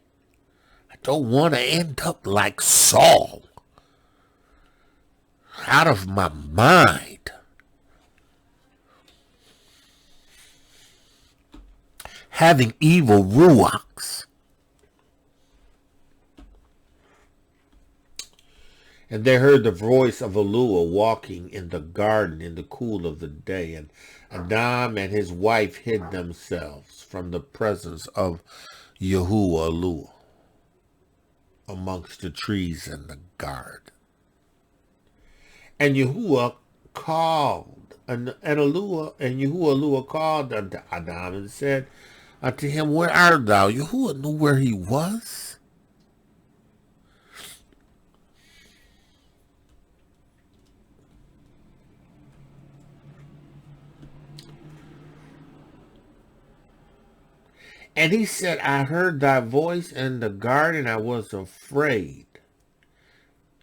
B: I don't want to end up like Saul. Out of my mind. Having evil Ruachs. And they heard the voice of Elohiym walking in the garden in the cool of the day. And Adam and his wife hid themselves from the presence of Yahuah Elohiym amongst the trees in the garden. And Yahuah called, and Yahuah Elohiym called unto Adam and said unto him, where art thou? Yahuah knew where he was. And he said, I heard thy voice in the garden. I was afraid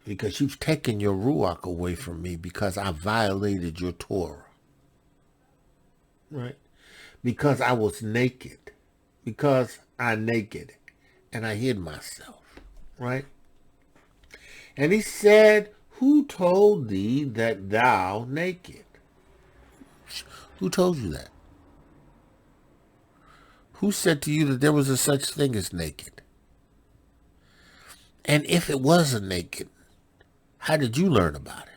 B: because you've taken your Ruach away from me because I violated your Torah. Right? Because I was naked. Because I naked and I hid myself. Right? And he said, who told thee that thou naked? Who told you that? Who said to you that there was a such thing as naked? And if it wasn't naked, how did you learn about it?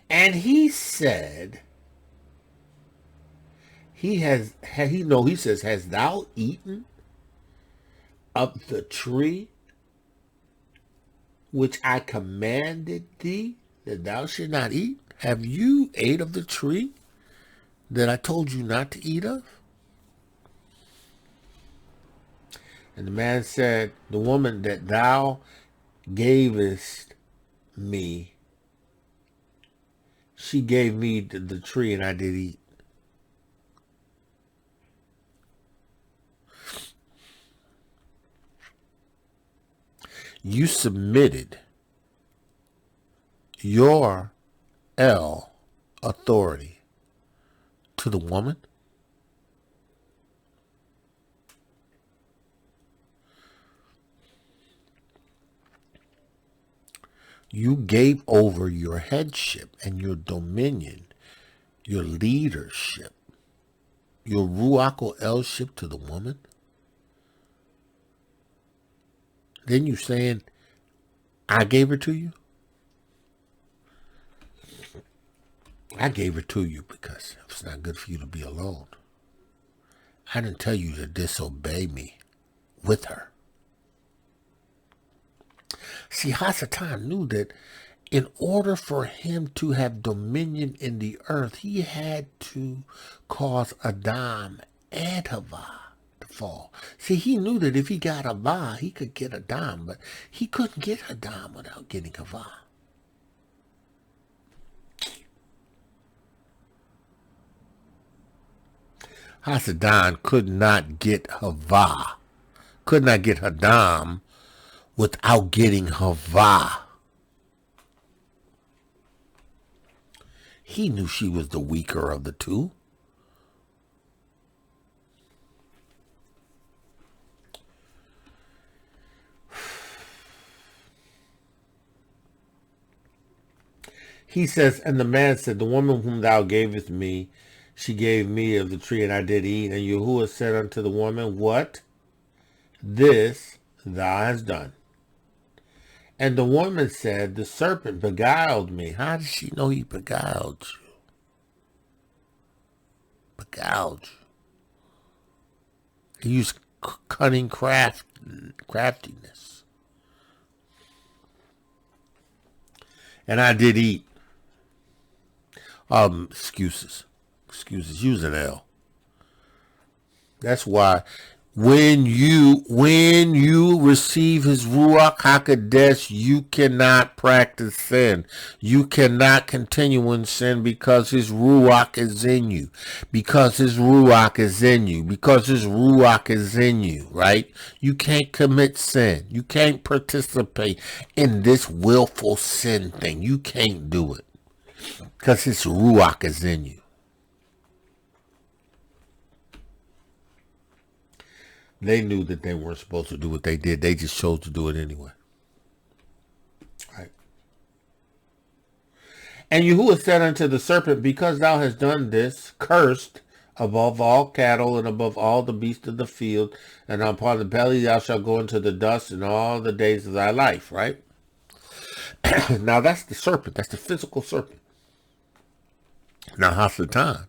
B: And he said, he says, has thou eaten of the tree which I commanded thee that thou should not eat? Have you ate of the tree that I told you not to eat of? And the man said, the woman that thou gavest me, she gave me the tree and I did eat. You submitted your authority to the woman? You gave over your headship and your dominion, your leadership, your Ruach Elship to the woman, then you saying, I gave her to you? I gave her to you because it's not good for you to be alone. I didn't tell you to disobey me with her. See, Hasatan knew that in order for him to have dominion in the earth, he had to cause Adam and Havah to fall. See, he knew that if he got Havah, he could get Adam, but he couldn't get Adam without getting Havah. Hasatan could not get Havah, could not get Adam without getting Havah. He knew she was the weaker of the two. He says, and the man said, the woman whom thou gavest me, she gave me of the tree, and I did eat. And Yahuah said unto the woman, what? This thou hast done. And the woman said, the serpent beguiled me. How did she know he beguiled you? Beguiled you. He used cunning craftiness. And I did eat. Excuses. Use an L. That's why when you receive his Ruach HaKodesh, you cannot practice sin. You cannot continue in sin because his Ruach is in you. Because his Ruach is in you. Because his Ruach is in you, right? You can't commit sin. You can't participate in this willful sin thing. You can't do it. Because his Ruach is in you. They knew that they weren't supposed to do what they did. They just chose to do it anyway. Right. And Yahuah said unto the serpent, because thou hast done this, cursed above all cattle and above all the beasts of the field, and upon the belly thou shalt go into the dust in all the days of thy life. Right? Now that's the serpent. That's the physical serpent. Now Hasatan,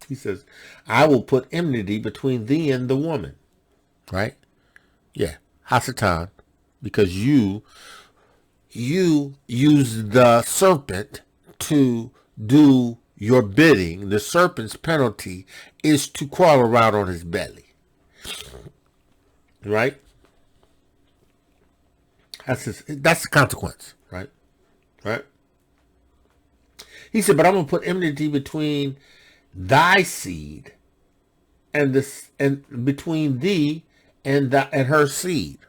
B: he says, I will put enmity between thee and the woman. Right? Yeah. Hasatan, because you use the serpent to do your bidding. The serpent's penalty is to crawl around on his belly. Right? That's the consequence. Right? Right? He said, but I'm going to put enmity between thy seed and between thee and her seed.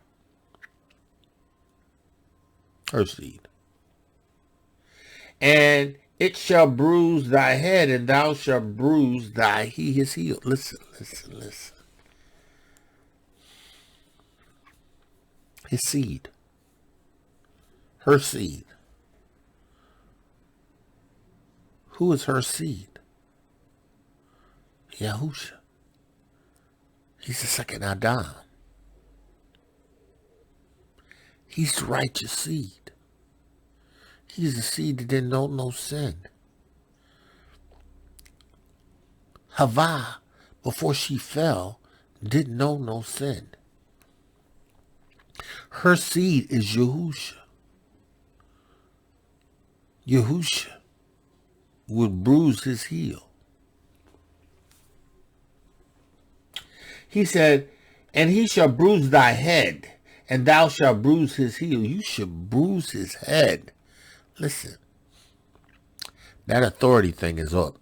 B: Her seed. And it shall bruise thy head, and thou shalt bruise his heel. Listen. His seed. Her seed. Who is her seed? Yahusha. He's the second Adam. He's the righteous seed. He's the seed that didn't know no sin. Havah, before she fell, didn't know no sin. Her seed is Yahusha. Yahusha would bruise his heel. He said, and he shall bruise thy head, and thou shalt bruise his heel. You should bruise his head. Listen, that authority thing is up.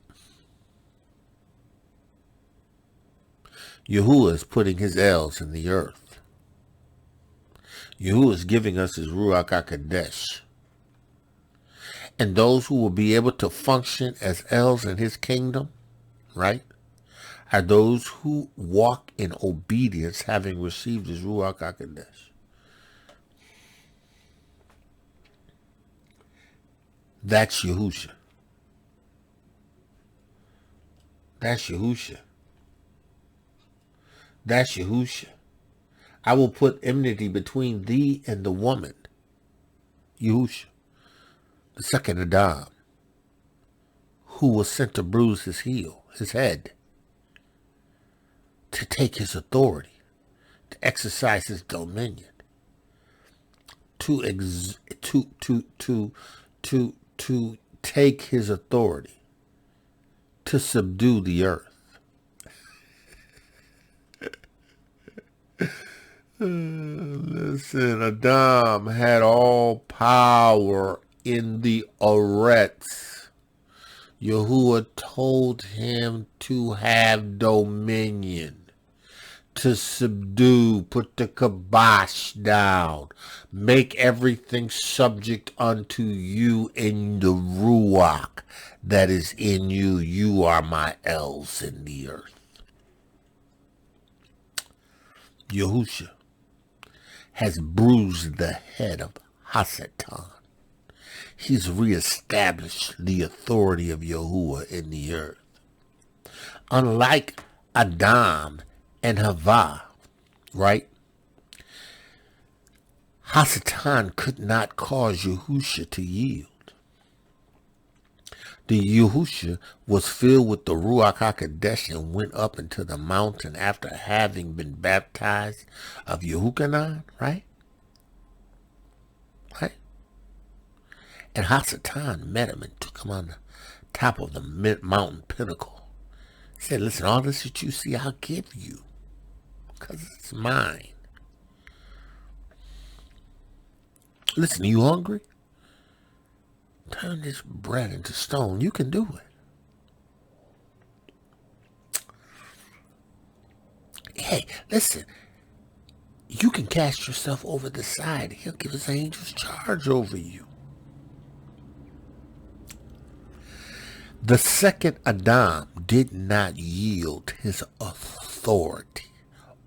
B: Yahuah is putting his L's in the earth. Yahuah is giving us his Ruach HaKodesh. And those who will be able to function as L's in his kingdom, right, are those who walk in obedience, having received his Ruach HaKodesh. That's Yahusha. That's Yahusha. That's Yahusha. I will put enmity between thee and the woman. Yahusha, the second Adam, who was sent to bruise his heel, his head, to take his authority, to exercise his dominion, to take his authority, to subdue the earth. Listen, Adam had all power in the Eretz. Yahuah told him to have dominion, to subdue, put the kibosh down, make everything subject unto you in the Ruach that is in you. You are my elves in the earth. Yahusha has bruised the head of Hasatan. He's reestablished the authority of Yahuah in the earth. Unlike Adam and Havah, right? Hasatan could not cause Yahusha to yield. The Yahusha was filled with the Ruach HaKodesh and went up into the mountain after having been baptized of YOCHANON, right? Right? And Hasatan met him and took him on the top of the mountain pinnacle. He said, listen, all this that you see, I'll give you, because it's mine. Listen, are you hungry? Turn this bread into stone. You can do it. Hey, listen. You can cast yourself over the side. He'll give his angels charge over you. The second Adam did not yield his authority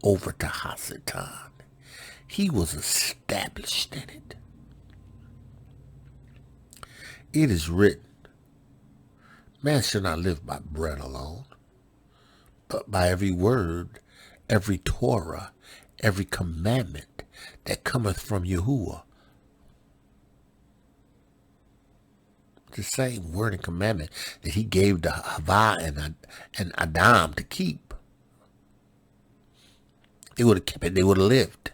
B: over to Hasatan. He was established in it. It is written, man shall not live by bread alone, but by every word, every Torah, every commandment that cometh from Yahuah. The same word and commandment that he gave to Havah and Adam to keep. They would have kept it, they would have lived.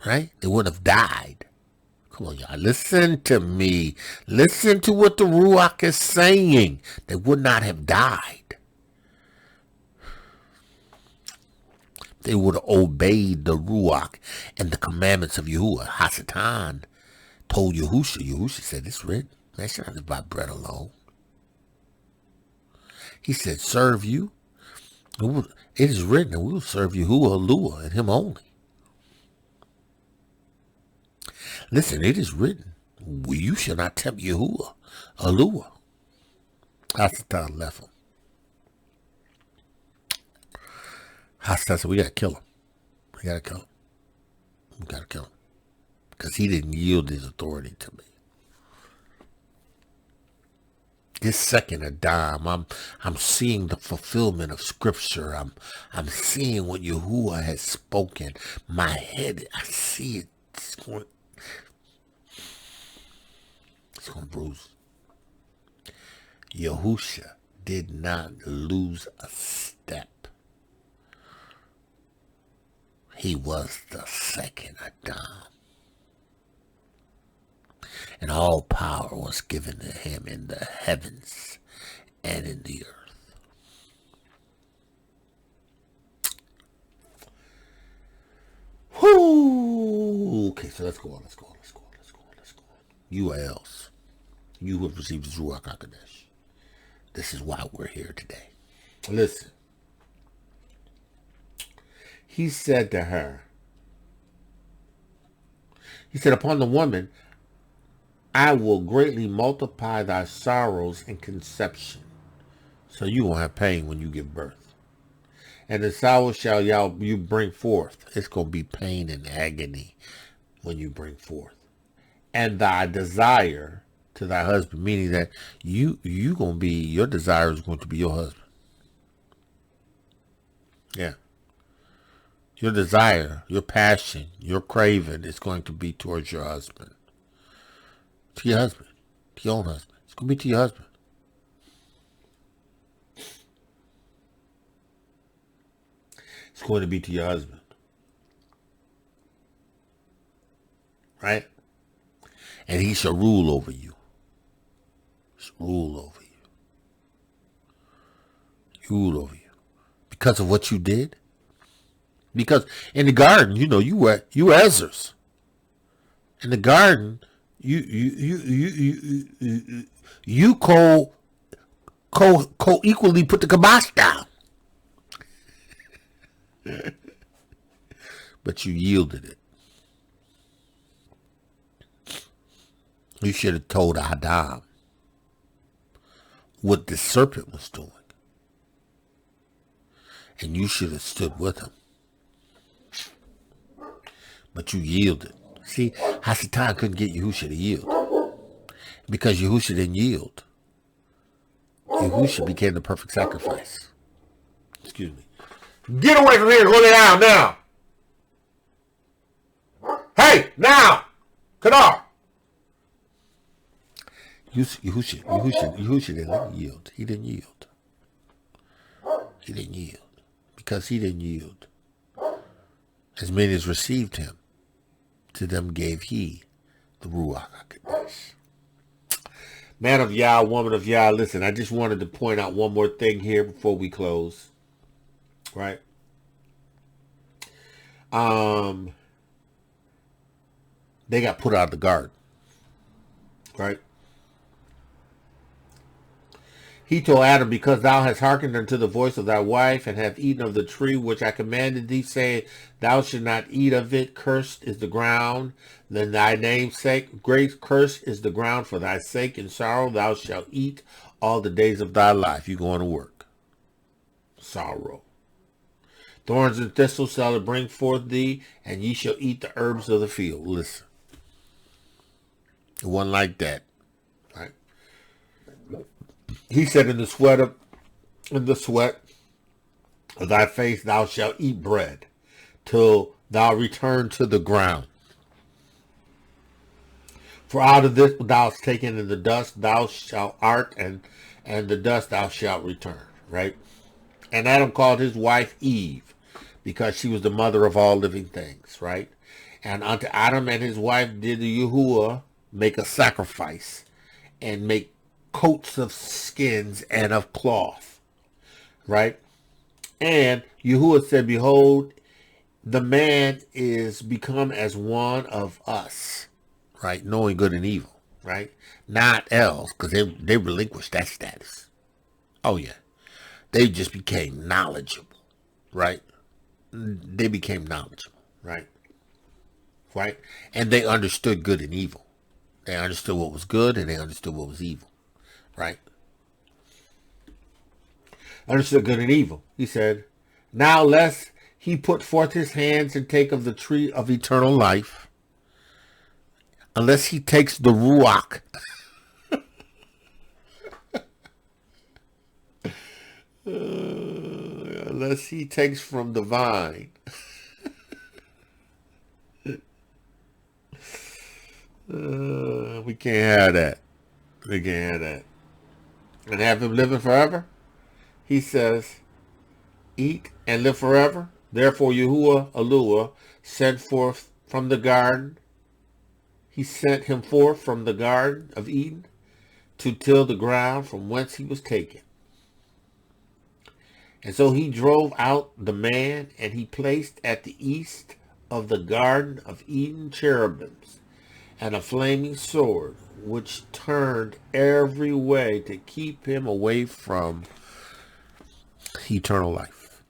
B: Right? They wouldn't have died. Come on, y'all. Listen to me. Listen to what the Ruach is saying. They would not have died. They would have obeyed the Ruach and the commandments of Yahuah. Hasatan told Yahusha. Yahusha said, it's written. Man shall not live by bread alone. He said, serve you. It is written, and we will serve Yahuah Elohiym and him only. Listen, it is written, you shall not tempt Yahuah Elohiym. Hasatan left him. Hasatan said, we got to kill him. We got to kill him. We got to kill him. Because he didn't yield his authority to me. This second Adam, I'm seeing the fulfillment of Scripture. I'm seeing what Yahuah has spoken. My head, I see it. It's going to bruise. Yahusha did not lose a step. He was the second Adam. And all power was given to him in the heavens and in the earth. Whoo! Okay, so let's go on. You are else. You who have received the Ruach HaKodesh. This is why we're here today. Listen. He said to her, he said, upon the woman, I will greatly multiply thy sorrows in conception. So you won't have pain when you give birth. And the sorrow shall you bring forth. It's going to be pain and agony when you bring forth. And thy desire to thy husband, meaning that your desire is going to be your husband. Yeah. Your desire, your passion, your craving is going to be towards your husband. To your husband. To your own husband. It's going to be to your husband. It's going to be to your husband. Right? And he shall rule over you. He shall rule over you. Rule over you. Because of what you did. Because in the garden, you know, you were Ezra's. In the garden, you co-equally put the kibosh down. But you yielded it. You should have told Adam what the serpent was doing. And you should have stood with him. But you yielded. See, Hasatan couldn't get Yahusha to yield. Because Yahusha didn't yield. Yahusha became the perfect sacrifice. Excuse me. Get away from here. Go lay down now. Hey, now. Kadar. Yahusha didn't yield. He didn't yield. He didn't yield. Because he didn't yield. As many as received him, to them gave he the Ruach HaKodesh. Man of Yah, woman of Yah, listen, I just wanted to point out one more thing here before we close. Right? They got put out of the garden. Right? He told Adam, because thou hast hearkened unto the voice of thy wife, and have eaten of the tree which I commanded thee, saying, thou shalt not eat of it, cursed is the ground, then thy name's sake, great curse is the ground for thy sake, in sorrow thou shalt eat all the days of thy life. You going to work. Sorrow. Thorns and thistles shall it bring forth thee, and ye shall eat the herbs of the field. Listen. It wasn't like that. Right? He said, in the sweat of thy face thou shalt eat bread, till thou return to the ground. For out of this thou hast taken in the dust thou shalt art, and the dust thou shalt return. Right? And Adam called his wife Eve, because she was the mother of all living things. Right? And unto Adam and his wife did the Yahuah make a sacrifice, and make coats of skins and of cloth. Right? And Yahuah said, behold, the man is become as one of us. Right? Knowing good and evil. Right? Not else, because they relinquished that status. Oh yeah. They just became knowledgeable. Right? They became knowledgeable. Right? Right? And they understood good and evil. They understood what was good, and they understood what was evil. Right? Understood good and evil. He said, now lest he put forth his hands and take of the tree of eternal life, unless he takes the Ruach, unless he takes from the vine, we can't have that. We can't have that. And have him living forever. He says, eat and live forever. Therefore Yahuah Elohiym sent forth from the garden. He sent him forth from the garden of Eden to till the ground from whence he was taken. And so he drove out the man, and he placed at the east of the garden of Eden cherubims and a flaming sword, which turned every way to keep him away from eternal life.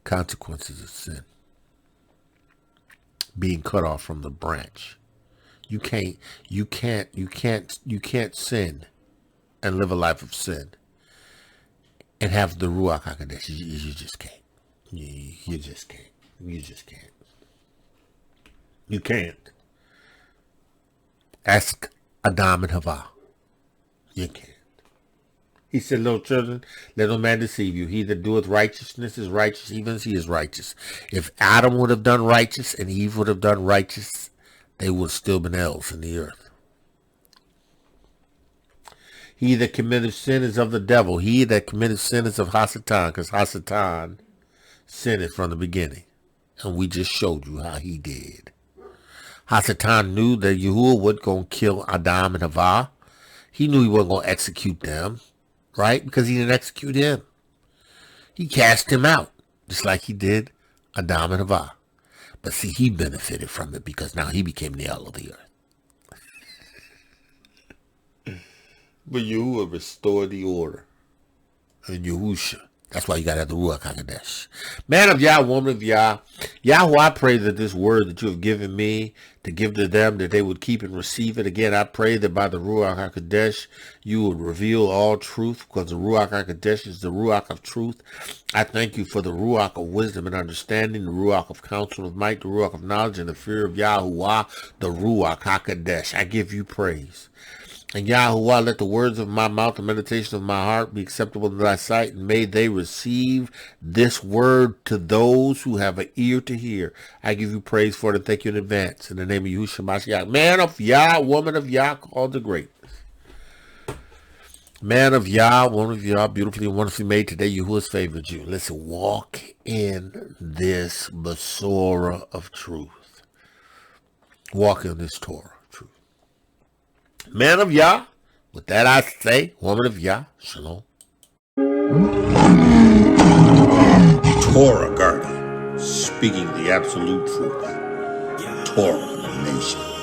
B: Consequences of sin. Being cut off from the branch. You can't sin and live a life of sin and have the Ruach HaKodesh. You just can't. You just can't. You just can't. You can't. Ask Adam and Havah. You can't. He said, little children, let no man deceive you. He that doeth righteousness is righteous, even as he is righteous. If Adam would have done righteous and Eve would have done righteous, they would have still been elves in the earth. He that committeth sin is of the devil. He that committeth sin is of Hasatan, because Hasatan sinned from the beginning. And we just showed you how he did. Hasatan knew that Yahuah wasn't going to kill Adam and Havah. He knew he wasn't going to execute them, right? Because he didn't execute him. He cast him out, just like he did Adam and Havah. But see, he benefited from it because now he became the El of the earth. But Yahuah restored the order. And Yahusha. That's why you got to have the Ruach HaKodesh. Man of Yah, woman of Yah. Yahuah, I pray that this word that you have given me to give to them, that they would keep and receive it. Again, I pray that by the Ruach HaKodesh, you would reveal all truth, because the Ruach HaKodesh is the Ruach of truth. I thank you for the Ruach of wisdom and understanding, the Ruach of counsel of might, the Ruach of knowledge and the fear of Yahuah, the Ruach HaKodesh. I give you praise. And Yahuah, let the words of my mouth and meditation of my heart be acceptable in thy sight, and may they receive this word to those who have an ear to hear. I give you praise for it and thank you in advance. In the name of Yahushua Mashiach, man of Yah, woman of Yah, called the great. Man of Yah, woman of Yah, beautifully and wonderfully made today. Yahuwah's favored you. Listen, walk in this Besorah of truth. Walk in this Torah. Man of Yah, with that I say, woman of Yah, shalom.
A: Torah Garden, speaking the absolute truth. Torah Nation.